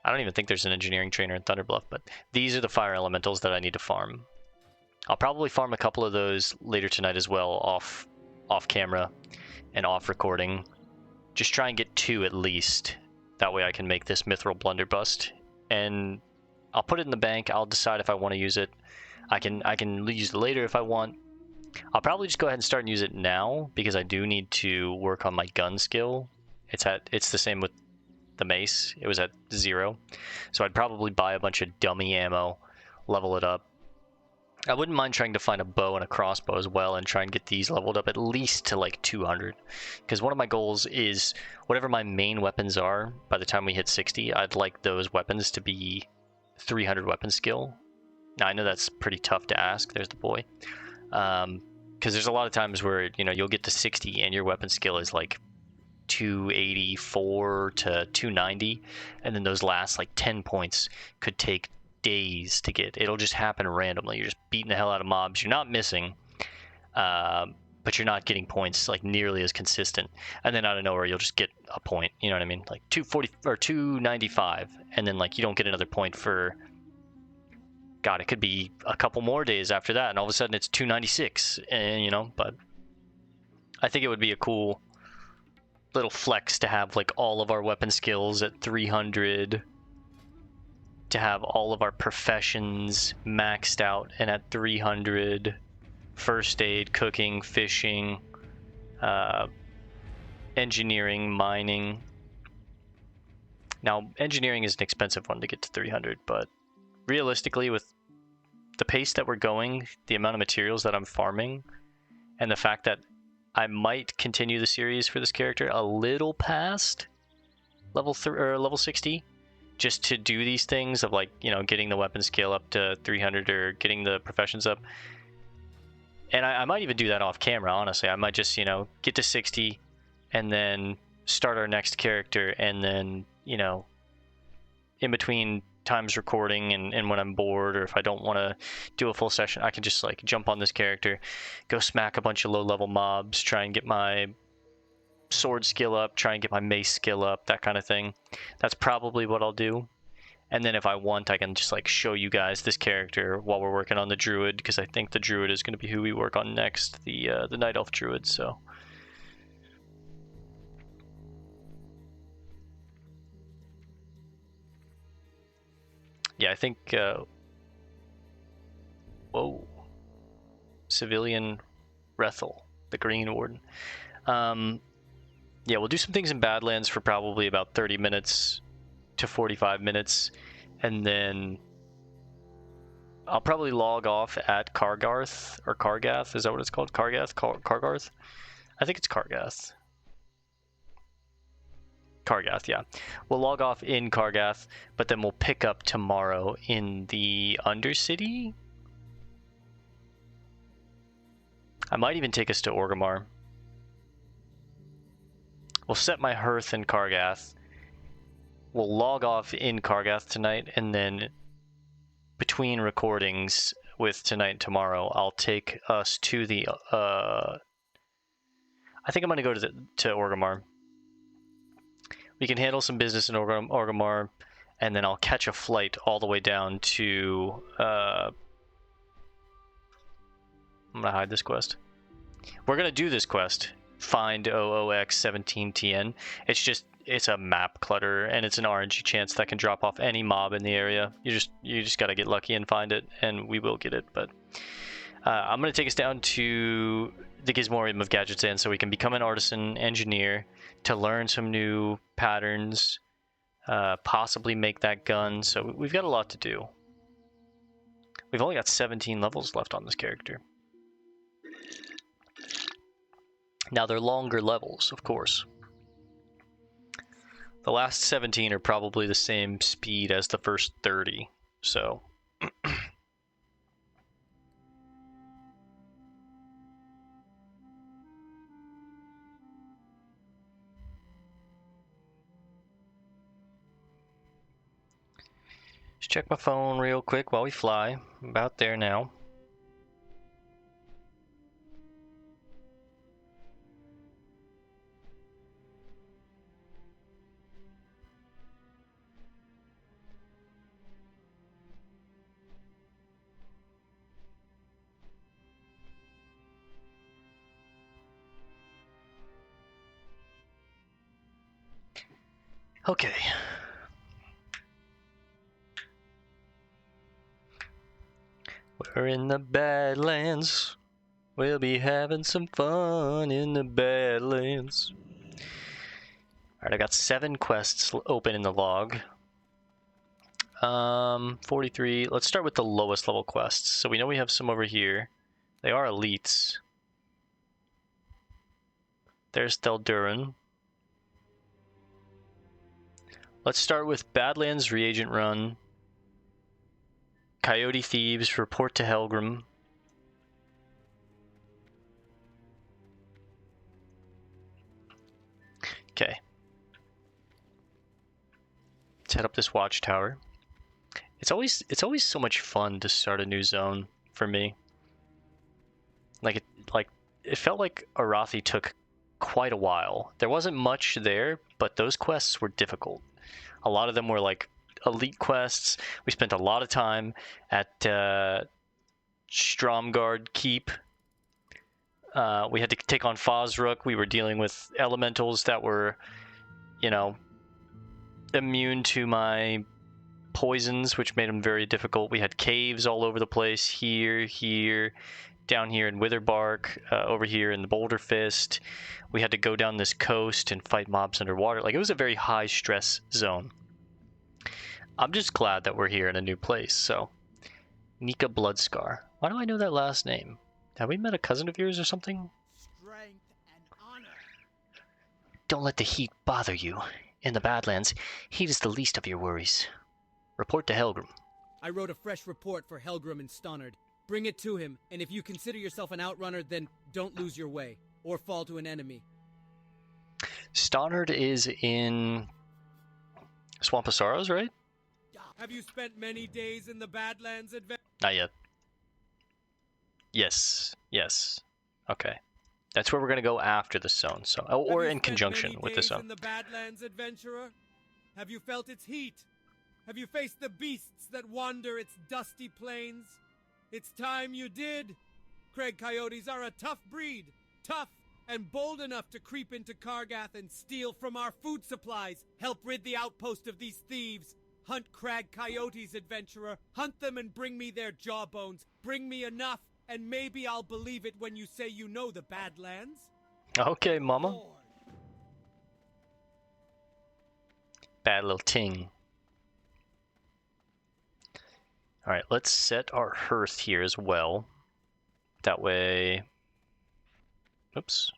I don't even think there's an engineering trainer in Thunderbluff, but these are the fire elementals that I need to farm. I'll probably farm a couple of those later tonight as well, off camera and off recording. Just try and get 2 at least. That way I can make this Mithril Blunderbust, and I'll put it in the bank. I'll decide if I want to use it. I can use it later if I want. I'll probably just go ahead and start and use it now, because I do need to work on my gun skill. It's the same with the mace. It was at 0. So I'd probably buy a bunch of dummy ammo, level it up. I wouldn't mind trying to find a bow and a crossbow as well and try and get these leveled up at least to like 200. Because one of my goals is whatever my main weapons are, by the time we hit 60, I'd like those weapons to be 300 weapon skill. Now I know that's pretty tough to ask. There's the boy. Because there's a lot of times where, you know, you'll get to 60 and your weapon skill is like 284 to 290, and then those last like 10 points could take days to get. It'll just happen randomly. You're just beating the hell out of mobs. You're not missing, but you're not getting points like nearly as consistent. And then out of nowhere, you'll just get a point. You know what I mean? Like 240 or 295, and then like you don't get another point for, God, it could be a couple more days after that, and all of a sudden it's 296. And you know, but I think it would be a cool little flex to have like all of our weapon skills at 300, to have all of our professions maxed out and at 300, first aid, cooking, fishing, engineering, mining. Now engineering is an expensive one to get to 300, but realistically, with the pace that we're going, the amount of materials that I'm farming, and the fact that I might continue the series for this character a little past level 60, just to do these things of like, you know, getting the weapon skill up to 300 or getting the professions up. And I might even do that off camera, honestly. I might just, you know, get to 60 and then start our next character, and then, you know, in between times recording and when I'm bored, or if I don't want to do a full session, I can just like jump on this character, go smack a bunch of low level mobs, try and get my sword skill up, try and get my mace skill up, that kind of thing. That's probably what I'll do. And then if I want, I can just like show you guys this character while we're working on the druid, because I think the druid is going to be who we work on next, the night elf druid. So yeah, I think whoa, civilian Rethel, the Green Warden. Yeah, we'll do some things in Badlands for probably about 30 minutes to 45 minutes, and then I'll probably log off at Kargarth, or Kargath, is that what it's called? Kargarth? I think it's Kargath. Kargath, yeah. We'll log off in Kargath, but then we'll pick up tomorrow in the Undercity. I might even take us to Orgrimmar. We'll set my hearth in Kargath. We'll log off in Kargath tonight, and then between recordings with tonight and tomorrow, I'll take us to the I think I'm going to go to Orgrimmar. We can handle some business in Orgrimmar, and then I'll catch a flight all the way down to I'm going to hide this quest. We're going to do this quest. Find OOX17TN. It's a map clutter, and it's an RNG chance that can drop off any mob in the area. You just gotta get lucky and find it, and we will get it. But I'm gonna take us down to the Gizmorium of Gadgetzan so we can become an artisan engineer to learn some new patterns, possibly make that gun. So we've got a lot to do. We've only got 17 levels left on this character. Now, they're longer levels, of course. The last 17 are probably the same speed as the first 30, so... Just check my phone real quick while we fly. I'm about there now. Okay. We're in the Badlands. We'll be having some fun in the Badlands. Alright, I got 7 quests open in the log. 43. Let's start with the lowest level quests. So we know we have some over here. They are elites. There's Theldurin. Let's start with Badlands Reagent Run. Coyote Thieves, report to Helgrim. Okay. Let's head up this watchtower. It's always so much fun to start a new zone for me. It felt like Arathi took quite a while. There wasn't much there, but those quests were difficult. A lot of them were like elite quests. We spent a lot of time at Stromgarde Keep. We had to take on Fozruk. We were dealing with elementals that were, immune to my poisons, which made them very difficult. We had caves all over the place, here, down here in Witherbark, over here in the Boulder Fist. We had to go down this coast and fight mobs underwater. It was a very high stress zone. I'm just glad that we're here in a new place. So, Nika Bloodscar. Why do I know that last name? Have we met a cousin of yours or something? Strength and honor. Don't let the heat bother you. In the Badlands, heat is the least of your worries. Report to Helgrim. I wrote a fresh report for Helgrim and Stannard. Bring it to him, and if you consider yourself an outrunner, then don't lose your way, or fall to an enemy. Stannard is in Swamp of Sorrows, right? Have you spent many days in the Badlands adventure? Not yet. Yes. Okay. That's where we're going to go after the zone, so or in conjunction with the zone. In the Badlands, adventurer? Have you felt its heat? Have you faced the beasts that wander its dusty plains? It's time you did. Craig coyotes are a tough breed, tough and bold enough to creep into Kargath and steal from our food supplies. Help rid the outpost of these thieves. Hunt crag coyotes, adventurer. Hunt them and bring me their jawbones. Bring me enough, and maybe I'll believe it when you say you know the Badlands. Okay, mama. Bad little ting. Alright, let's set our hearth here as well. That way... Oops.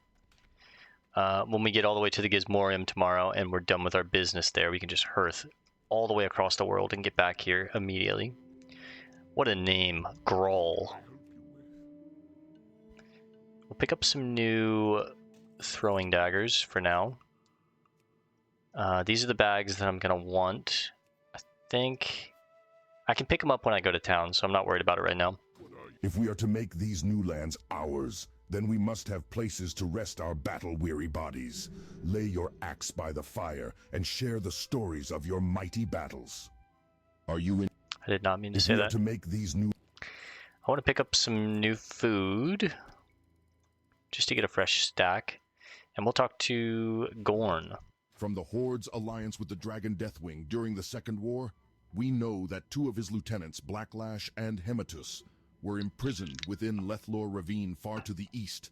When we get all the way to the Gizmorium tomorrow and we're done with our business there, we can just hearth all the way across the world and get back here immediately. What a name. Grawl. We'll pick up some new throwing daggers for now. These are the bags that I'm going to want. I think I can pick them up when I go to town, so I'm not worried about it right now. If we are to make these new lands ours, then we must have places to rest our battle-weary bodies. Lay your axe by the fire and share the stories of your mighty battles. Are you in? I did not mean to say that. To make these new... I want to pick up some new food just to get a fresh stack, and we'll talk to Gorn. From the Horde's alliance with the Dragon Deathwing during the Second War, we know that 2 of his lieutenants, Blacklash and Hematus, were imprisoned within Lethlor Ravine far to the east.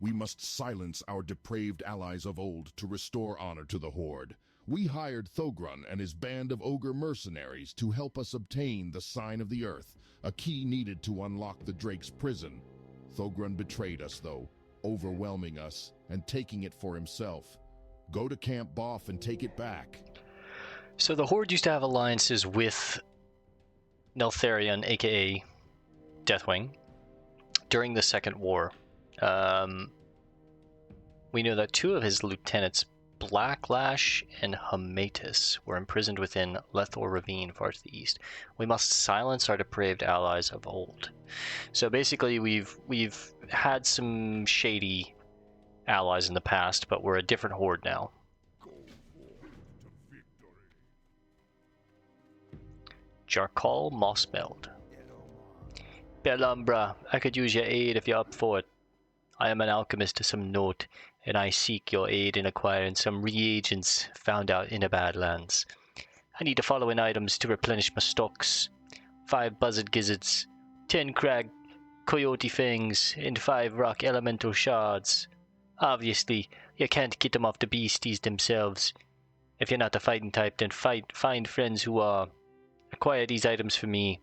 We must silence our depraved allies of old to restore honor to the Horde. We hired Thogrun and his band of ogre mercenaries to help us obtain the Sign of the Earth, a key needed to unlock the Drake's prison. Thogrun betrayed us, though, overwhelming us and taking it for himself. Go to Camp Boff and take it back. So the Horde used to have alliances with Neltharion, aka Deathwing, during the Second War. We know that 2 of his lieutenants, Blacklash and Hematus, were imprisoned within Lethlor Ravine far to the east. We must silence our depraved allies of old. So basically we've had some shady allies in the past, but we're a different Horde now. Jarkal Mossmeld. Belumbra, I could use your aid if you're up for it. I am an alchemist of some note, and I seek your aid in acquiring some reagents found out in the Badlands. I need the following items to replenish my stocks. 5 buzzard gizzards, 10 crag coyote fangs, and 5 rock elemental shards. Obviously, you can't get them off the beasties themselves. If you're not the fighting type, then find friends who are. Acquire these items for me,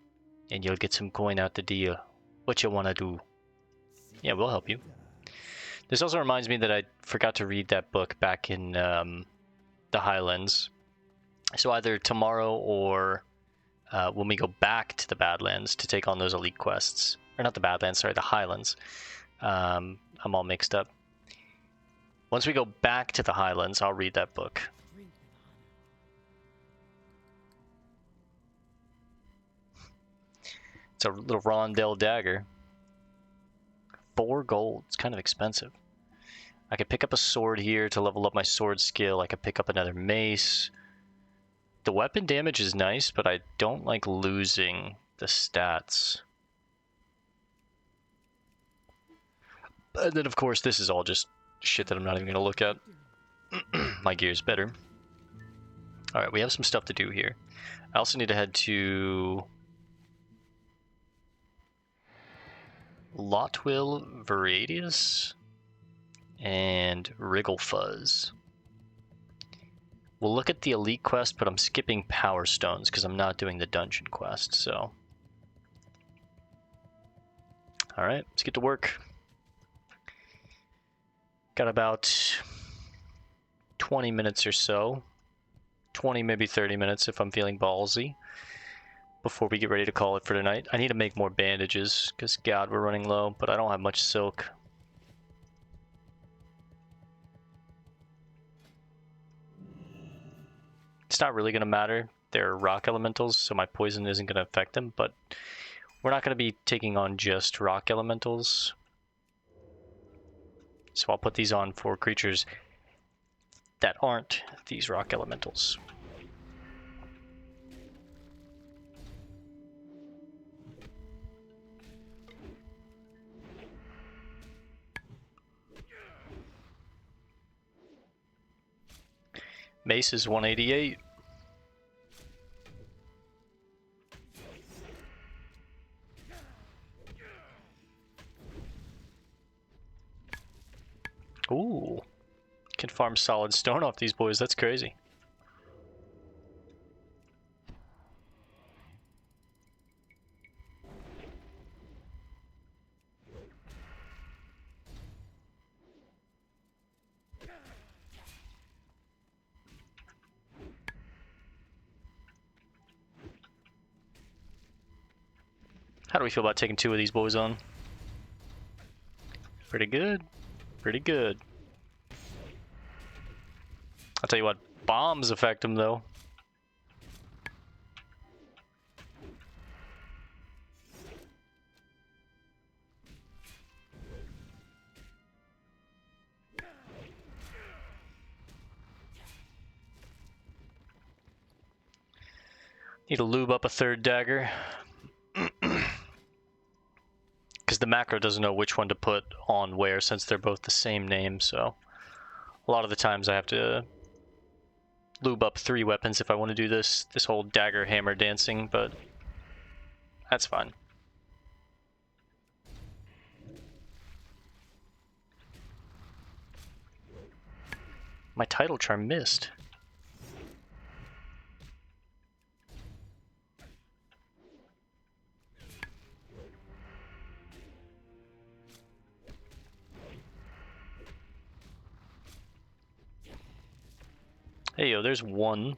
and you'll get some coin out the deal. What you wanna do? Yeah, we'll help you. This also reminds me that I forgot to read that book back in the Highlands. So either tomorrow or when we go back to the Badlands to take on those elite quests. Or not the Badlands, sorry, the Highlands. I'm all mixed up. Once we go back to the Highlands, I'll read that book. It's a little rondel dagger. 4 gold. It's kind of expensive. I could pick up a sword here to level up my sword skill. I could pick up another mace. The weapon damage is nice, but I don't like losing the stats. And then, of course, this is all just shit that I'm not even going to look at. My gear's better. Alright, we have some stuff to do here. I also need to head to Lotwill Veradius and Wrigglefuzz. We'll look at the elite quest, but I'm skipping Power Stones because I'm not doing the dungeon quest, so. Alright, let's get to work. Got about 20 minutes or so. 20, maybe 30 minutes if I'm feeling ballsy. Before we get ready to call it for tonight. I need to make more bandages, because God, we're running low, but I don't have much silk. It's not really going to matter. They're rock elementals, so my poison isn't going to affect them, but we're not going to be taking on just rock elementals. So I'll put these on for creatures that aren't these rock elementals. Mace is 188. Ooh. Can farm solid stone off these boys, that's crazy. How do we feel about taking 2 of these boys on? Pretty good. Pretty good. I'll tell you what, bombs affect them though. Need to lube up a 3rd dagger. Because the macro doesn't know which one to put on where since they're both the same name, so a lot of the times I have to lube up 3 weapons if I want to do this whole dagger hammer dancing, but that's fine. My title charm missed. Hey yo, there's 1.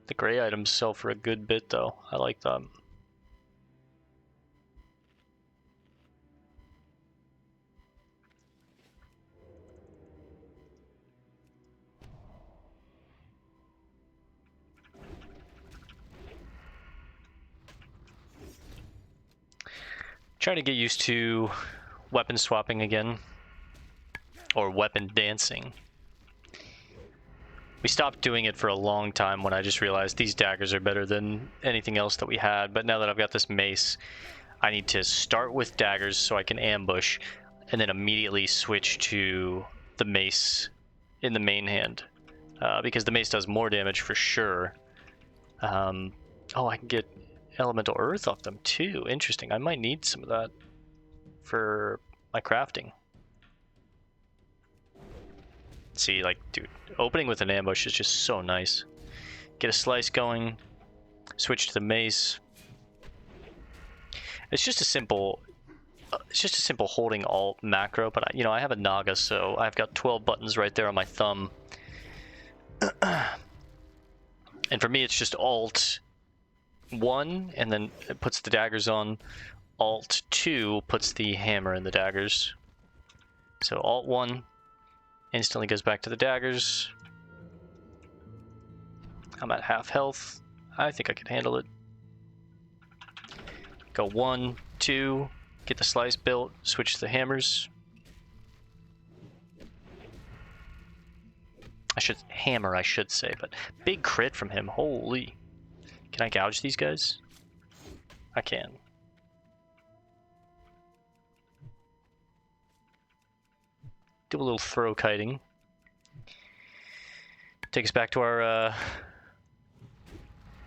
The gray items sell for a good bit though. I like them. Trying to get used to weapon swapping again. Or weapon dancing. We stopped doing it for a long time when I just realized these daggers are better than anything else that we had, but now that I've got this mace, I need to start with daggers so I can ambush, and then immediately switch to the mace in the main hand, because the mace does more damage for sure. Oh, I can get elemental earth off them too. Interesting. I might need some of that for my crafting. See, like, dude, opening with an ambush is just so nice. Get a slice going, switch to the mace. It's just a simple holding alt macro, but you know, I have a Naga, so I've got 12 buttons right there on my thumb. And for me, it's just alt 1, and then it puts the daggers on. Alt 2 puts the hammer in the daggers. So alt 1 instantly goes back to the daggers. I'm at half health. I think I can handle it. Go 1, 2, get the slice built, switch to the hammers. Hammer, I should say, but big crit from him. Holy. Can I gouge these guys? I can. Do a little throw kiting. Take us back to our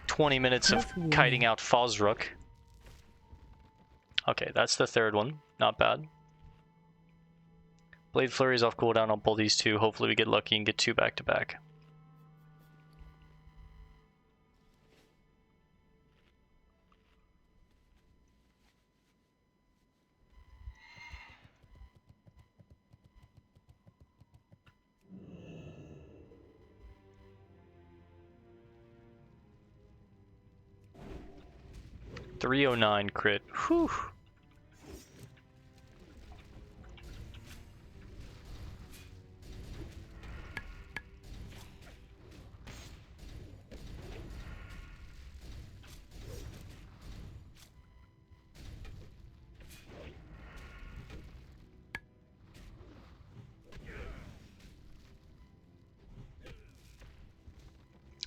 20 minutes of kiting out Fozruk. Okay, that's the third one. Not bad. Blade Flurry is off cooldown. I'll pull these two. Hopefully we get lucky and get 2 back to back. .309 crit. Whew.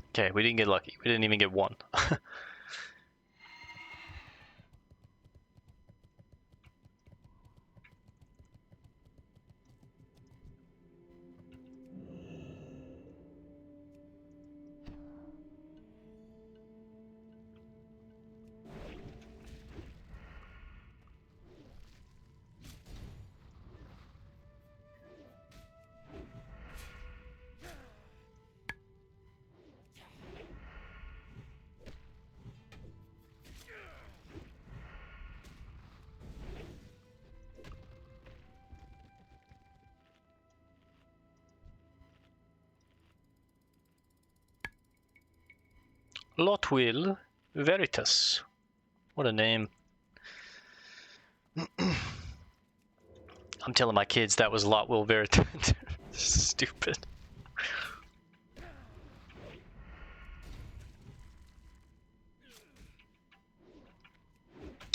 Okay, we didn't get lucky. We didn't even get 1. Lotwil Veritas. What a name. I'm telling my kids that was Lotwil Veritas. Stupid.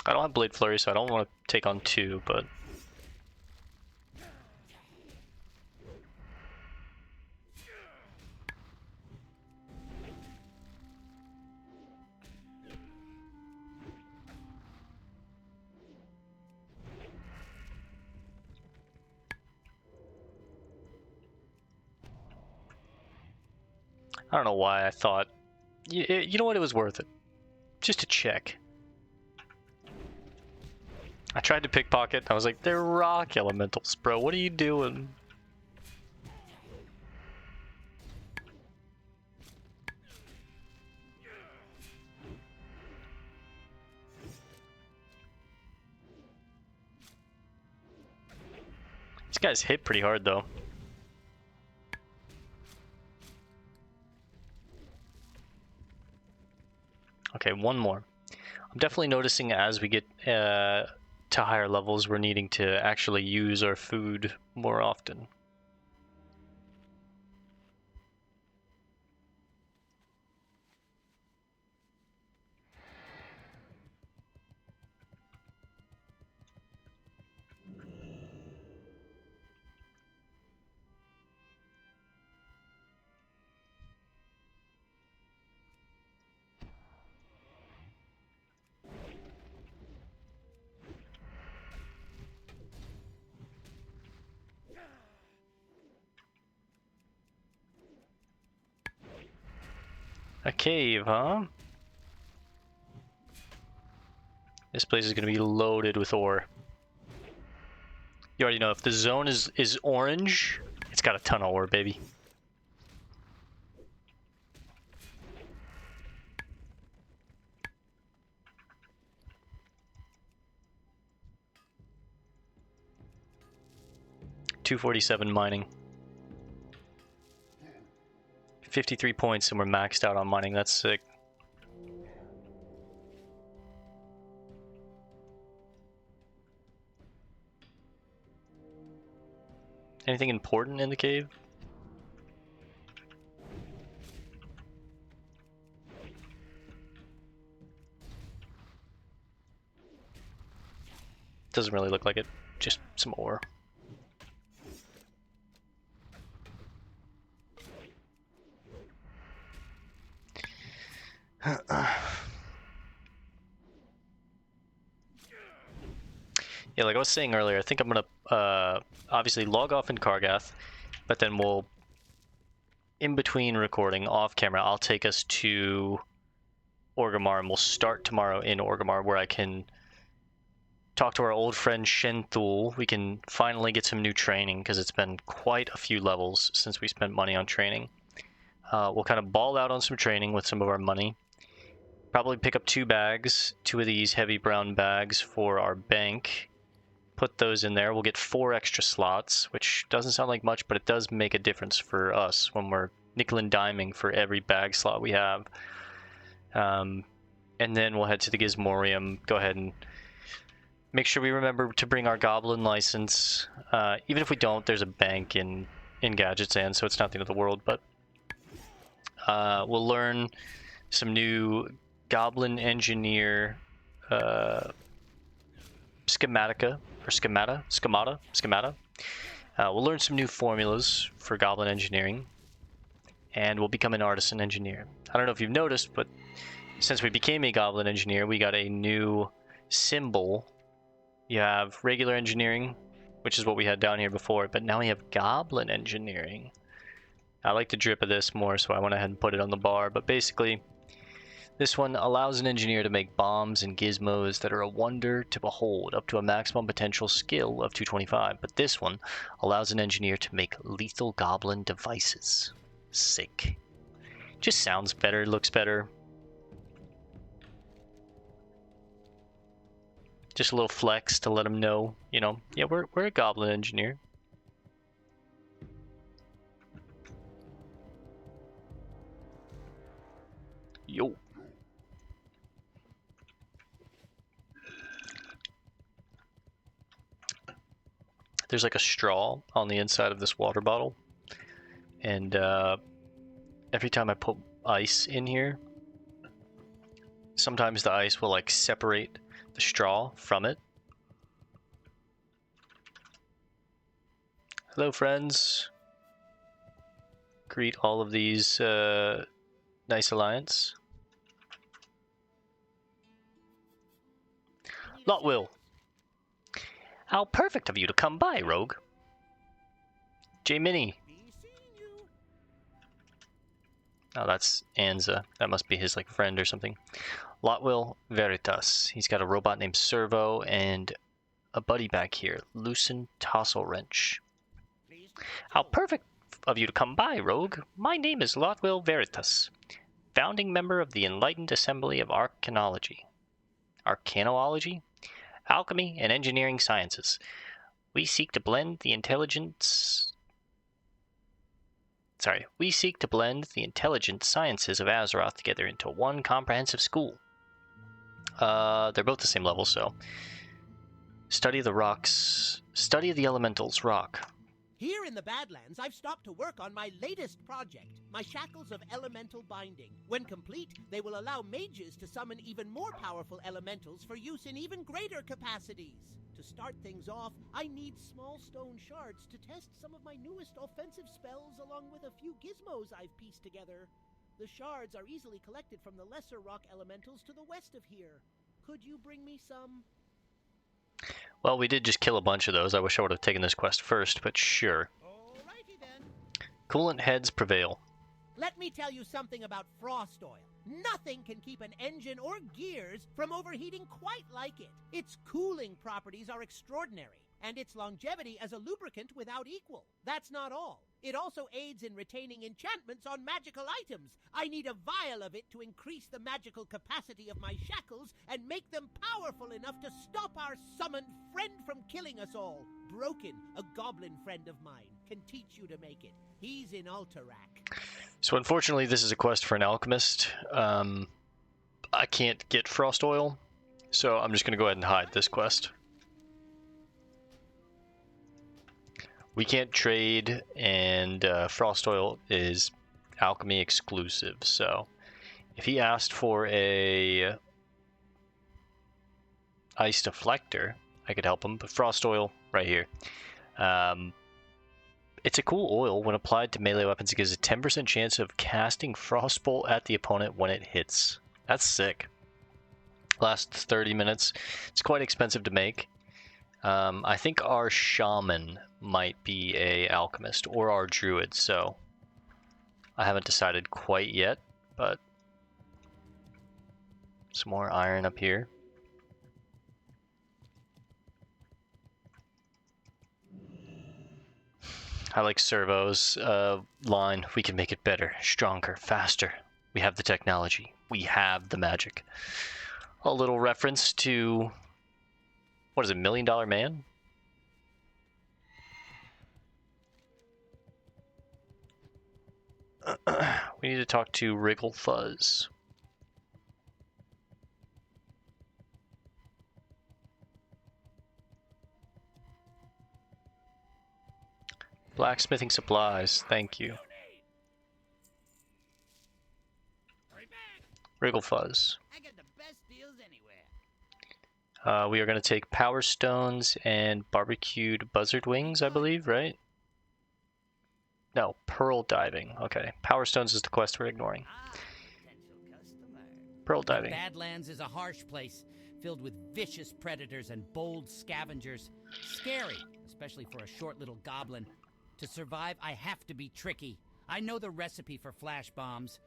I don't have Blade Flurry, so I don't want to take on 2, but... I don't know why I thought... You know what? It was worth it. Just to check. I tried to pickpocket. I was like, they're rock elementals, bro. What are you doing? These guys hit pretty hard, though. Okay, one more. I'm definitely noticing as we get to higher levels, we're needing to actually use our food more often. A cave, huh? This place is going to be loaded with ore. You already know, if the zone is orange, it's got a ton of ore, baby. $247 mining. 53 points and we're maxed out on mining. That's sick. Anything important in the cave? Doesn't really look like it. Just some ore. Yeah, like I was saying earlier, I think I'm gonna obviously log off in Kargath, but then we'll, in between recording off camera, I'll take us to Orgrimmar, and we'll start tomorrow in Orgrimmar, where I can talk to our old friend Shenthul. We can finally get some new training, because it's been quite a few levels since we spent money on training. We'll kind of ball out on some training with some of our money. Probably pick up 2 bags, 2 of these heavy brown bags for our bank. Put those in there. We'll get 4 extra slots, which doesn't sound like much, but it does make a difference for us when we're nickel and diming for every bag slot we have. And then we'll head to the Gizmorium, go ahead and make sure we remember to bring our goblin license. Even if we don't, there's a bank in Gadget's End, so it's not the end of the world, but we'll learn some new goblin engineer schemata. We'll learn some new formulas for goblin engineering, and we'll become an artisan engineer. I don't know if you've noticed, but since we became a goblin engineer, we got a new symbol. You have regular engineering, which is what we had down here before, but now we have goblin engineering. I like the drip of this more, so I went ahead and put it on the bar, but basically this one allows an engineer to make bombs and gizmos that are a wonder to behold, up to a maximum potential skill of 225. But this one allows an engineer to make lethal goblin devices. Sick. Just sounds better, looks better. Just a little flex to let them know, you know, yeah, we're a goblin engineer. Yo. There's like a straw on the inside of this water bottle, and every time I put ice in here, sometimes the ice will like separate the straw from it. Hello friends. Greet all of these nice alliance. Lotwill. How perfect of you to come by, Rogue. J-Mini. Oh, that's Anza. That must be his like friend or something. Lotwill Veritas. He's got a robot named Servo and a buddy back here, Lucen Tossel Wrench. How perfect of you to come by, Rogue. My name is Lotwill Veritas, founding member of the Enlightened Assembly of Arcanology. Arcanology? Alchemy and engineering sciences. We seek to blend the intelligent sciences of Azeroth together into one comprehensive school. They're both the same level, so study of the elementals, rock. Here in the Badlands, I've stopped to work on my latest project, my Shackles of Elemental Binding. When complete, they will allow mages to summon even more powerful elementals for use in even greater capacities. To start things off, I need small stone shards to test some of my newest offensive spells along with a few gizmos I've pieced together. The shards are easily collected from the lesser rock elementals to the west of here. Could you bring me some? Well, we did just kill a bunch of those. I wish I would have taken this quest first, but sure. Alrighty then. Coolant heads prevail. Let me tell you something about frost oil. Nothing can keep an engine or gears from overheating quite like it. Its cooling properties are extraordinary, and its longevity as a lubricant without equal. That's not all. It also aids in retaining enchantments on magical items. I need a vial of it to increase the magical capacity of my shackles and make them powerful enough to stop our summoned friend from killing us all. Broken, a goblin friend of mine, can teach you to make it. He's in Alterac. So unfortunately, this is a quest for an alchemist. I can't get frost oil, so I'm just going to go ahead and hide this quest. We can't trade, and frost oil is alchemy exclusive. So if he asked for a ice deflector, I could help him. But frost oil right here. It's a cool oil. When applied to melee weapons, it gives a 10% chance of casting frostbolt at the opponent when it hits. That's sick. Lasts 30 minutes. It's quite expensive to make. I think our shaman might be a alchemist, or our druid, so I haven't decided quite yet, but some more iron up here. I like Servo's line, we can make it better, stronger, faster. We have the technology. We have the magic. A little reference to, what is it, $1 Million Man? We need to talk to Wriggle Fuzz. Blacksmithing supplies, thank you. Wriggle Fuzz. I get the best deals anywhere. We are going to take Power Stones and barbecued buzzard wings, I believe, right? No, Pearl Diving. Okay, Power Stones is the quest we're ignoring. Potential customer. Pearl Diving. Badlands is a harsh place, filled with vicious predators and bold scavengers. Scary, especially for a short little goblin. To survive, I have to be tricky. I know the recipe for flash bombs.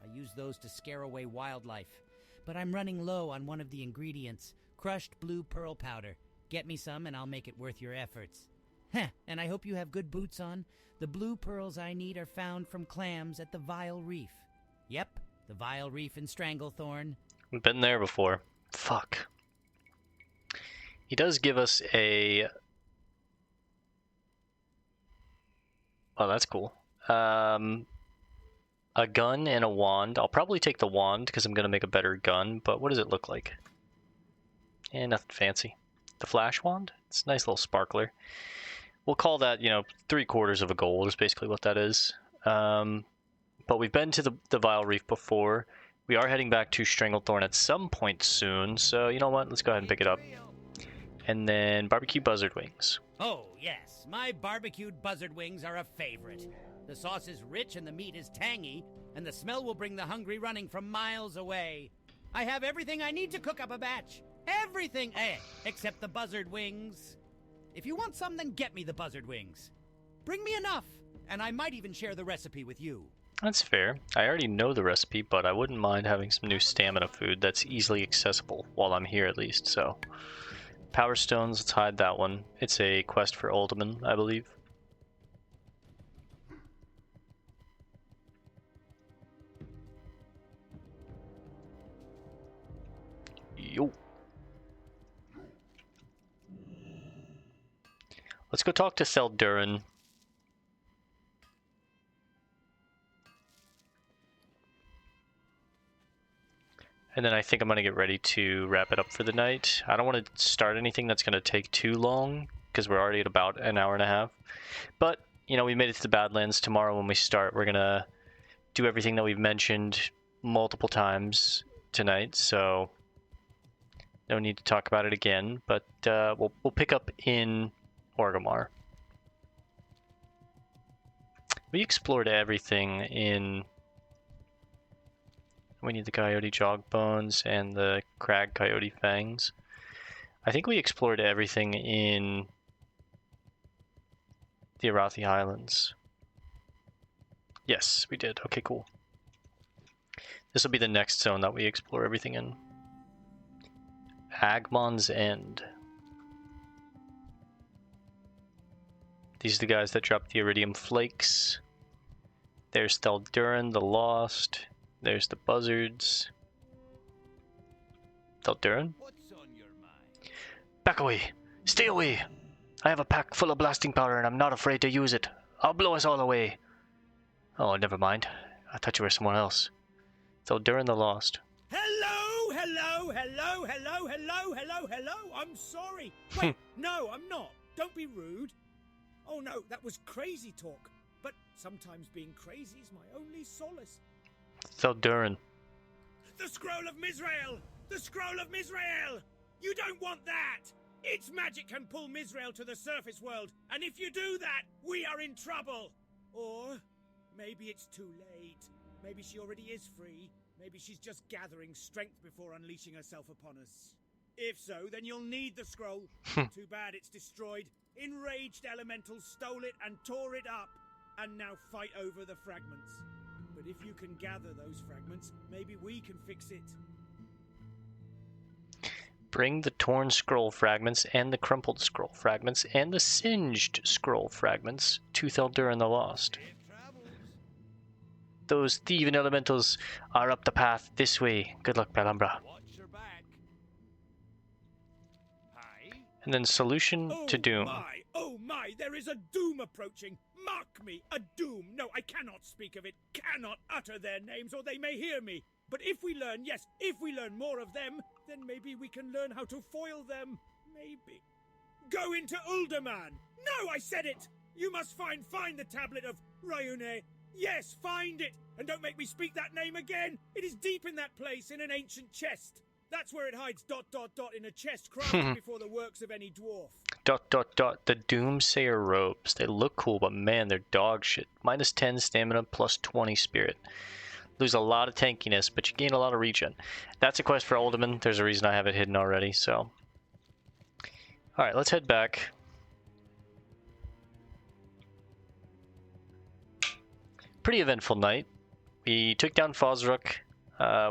I use those to scare away wildlife. But I'm running low on one of the ingredients, crushed blue pearl powder. Get me some and I'll make it worth your efforts. Heh, and I hope you have good boots on. The blue pearls I need are found from clams at the Vile Reef. Yep, the Vile Reef in Stranglethorn. We've been there before. Fuck. He does give us a... Oh, that's cool. A gun and a wand. I'll probably take the wand because I'm going to make a better gun, but what does it look like? Eh, nothing fancy. The flash wand? It's a nice little sparkler. We'll call that, 3/4 of a gold is basically what that is. But we've been to the Vile Reef before. We are heading back to Stranglethorn at some point soon, so you know what? Let's go ahead and pick it up. And then barbecue buzzard wings. Oh, yes. My barbecued buzzard wings are a favorite. The sauce is rich and the meat is tangy, and the smell will bring the hungry running from miles away. I have everything I need to cook up a batch. Everything, except the buzzard wings. If you want some, then get me the buzzard wings. Bring me enough, and I might even share the recipe with you. That's fair. I already know the recipe, but I wouldn't mind having some new stamina food that's easily accessible, while I'm here at least, so... Power Stones, let's hide that one. It's a quest for Alderman, I believe. Yo. Let's go talk to Theldurin. And then I think I'm going to get ready to wrap it up for the night. I don't want to start anything that's going to take too long, because we're already at about an hour and a half. But, we made it to the Badlands. Tomorrow when we start, we're going to do everything that we've mentioned multiple times tonight, so no need to talk about it again. But we'll pick up in Orgrimmar. We explored everything in... We need the coyote jog bones and the crag coyote fangs. I think we explored everything in the Arathi Highlands. Yes, we did. Okay, cool. This will be the next zone that we explore everything in. Agmon's End. These are the guys that drop the iridium flakes. There's Theldurin, the Lost. There's the buzzards. Theldurin? What's on your mind? Back away! Stay away! I have a pack full of blasting powder and I'm not afraid to use it. I'll blow us all away. Oh, never mind. I thought you were someone else. Theldurin the Lost. Hello, hello, hello, hello, hello, hello, hello. I'm sorry. Wait, no, I'm not. Don't be rude. Oh no, that was crazy talk. But sometimes being crazy is my only solace. Theldurin. The Scroll of Myzrael! The Scroll of Myzrael! You don't want that! Its magic can pull Myzrael to the surface world, and if you do that, we are in trouble! Or maybe it's too late. Maybe she already is free. Maybe she's just gathering strength before unleashing herself upon us. If so, then you'll need the scroll. Too bad it's destroyed. Enraged elementals stole it and tore it up, and now fight over the fragments. But if you can gather those fragments, maybe we can fix it. Bring the torn scroll fragments and the crumpled scroll fragments and the singed scroll fragments to Theldurin the Lost. Those thieving elementals are up the path this way. Good luck, Belambra. Watch your back. Hi. And then solution to doom. Oh my, there is a doom approaching. Mark me, a doom. No, I cannot speak of it, cannot utter their names, or they may hear me. But if we learn, yes, if we learn more of them, then maybe we can learn how to foil them. Maybe. Go into Uldaman. No, I said it. You must find the tablet of Ryune. Yes, find it. And don't make me speak that name again. It is deep in that place in an ancient chest. That's where it hides ... in a chest crafted before the works of any dwarf. ... The Doomsayer robes. They look cool, but man, they're dog shit. Minus 10 stamina, plus 20 spirit. Lose a lot of tankiness, but you gain a lot of regen. That's a quest for Uldaman. There's a reason I have it hidden already, so. Alright, let's head back. Pretty eventful night. We took down Fozruk.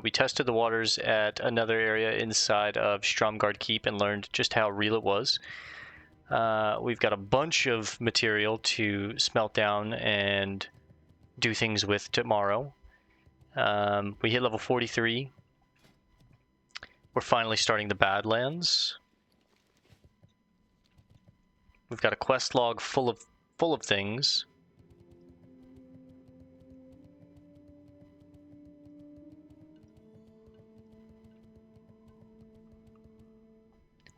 We tested the waters at another area inside of Stromgarde Keep and learned just how real it was. We've got a bunch of material to smelt down and do things with tomorrow. We hit level 43. We're finally starting the Badlands. We've got a quest log full of things.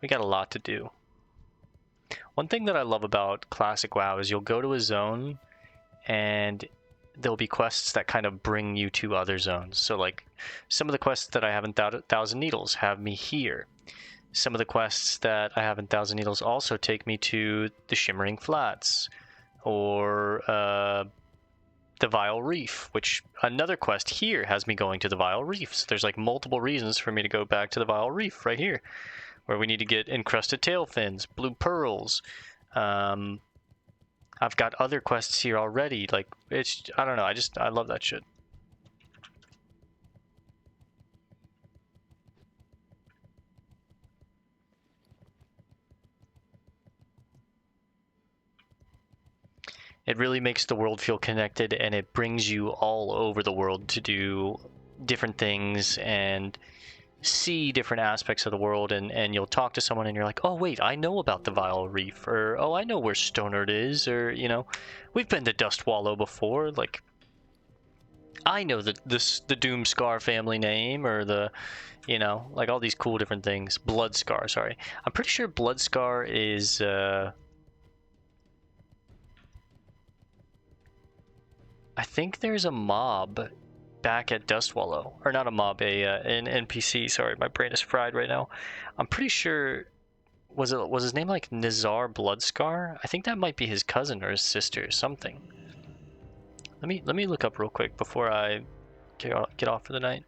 We got a lot to do. One thing that I love about Classic WoW is you'll go to a zone and there'll be quests that kind of bring you to other zones. So like some of the quests that I have in Thousand Needles have me here. Some of the quests that I have in Thousand Needles also take me to the Shimmering Flats or the Vile Reef, which another quest here has me going to the Vile Reef. So there's like multiple reasons for me to go back to the Vile Reef right here, where we need to get encrusted tail fins, blue pearls. I've got other quests here already. Like, it's, I don't know, I love that shit. It really makes the world feel connected, and it brings you all over the world to do different things and see different aspects of the world, and you'll talk to someone and you're like, oh wait, I know about the Vile Reef, or oh, I know where Stonard is, or you know, we've been to Dust Wallow before, like I know the Doomscar family name, or the, you know, like all these cool different things. Bloodscar, sorry. I'm pretty sure Bloodscar is I think there's a mob back at Dustwallow, or not a mob, an NPC. Sorry, my brain is fried right now. I'm pretty sure was his name like Nizar Bloodscar? I think that might be his cousin or his sister or something. Let me look up real quick before I get off for the night.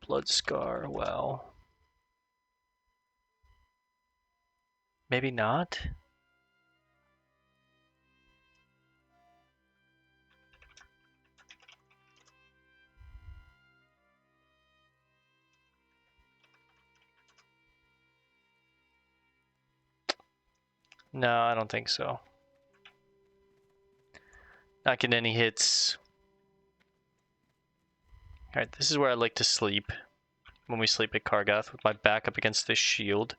Bloodscar, wow. Maybe not. No, I don't think so. Not getting any hits. Alright, this is where I like to sleep. When we sleep at Kargath, with my back up against this shield.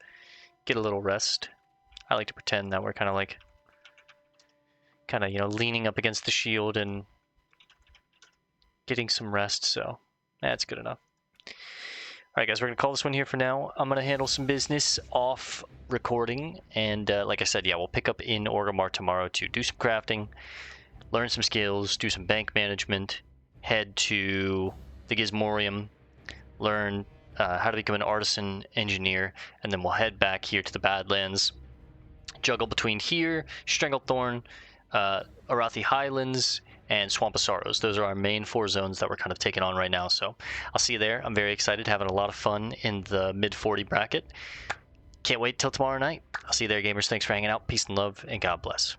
Get a little rest. I like to pretend that we're kind of, you know, leaning up against the shield and getting some rest, so that's good enough. Alright guys, we're going to call this one here for now. I'm going to handle some business off recording, and like I said, yeah, we'll pick up in Orgrimmar tomorrow to do some crafting, learn some skills, do some bank management, head to the Gizmorium, learn how to become an artisan engineer, and then we'll head back here to the Badlands, juggle between here, Stranglethorn, Arathi Highlands, and Swamp of Sorrows. Those are our main 4 zones that we're kind of taking on right now, so I'll see you there. I'm very excited, having a lot of fun in the mid-40 bracket. Can't wait till tomorrow night. I'll see you there, gamers. Thanks for hanging out. Peace and love, and God bless.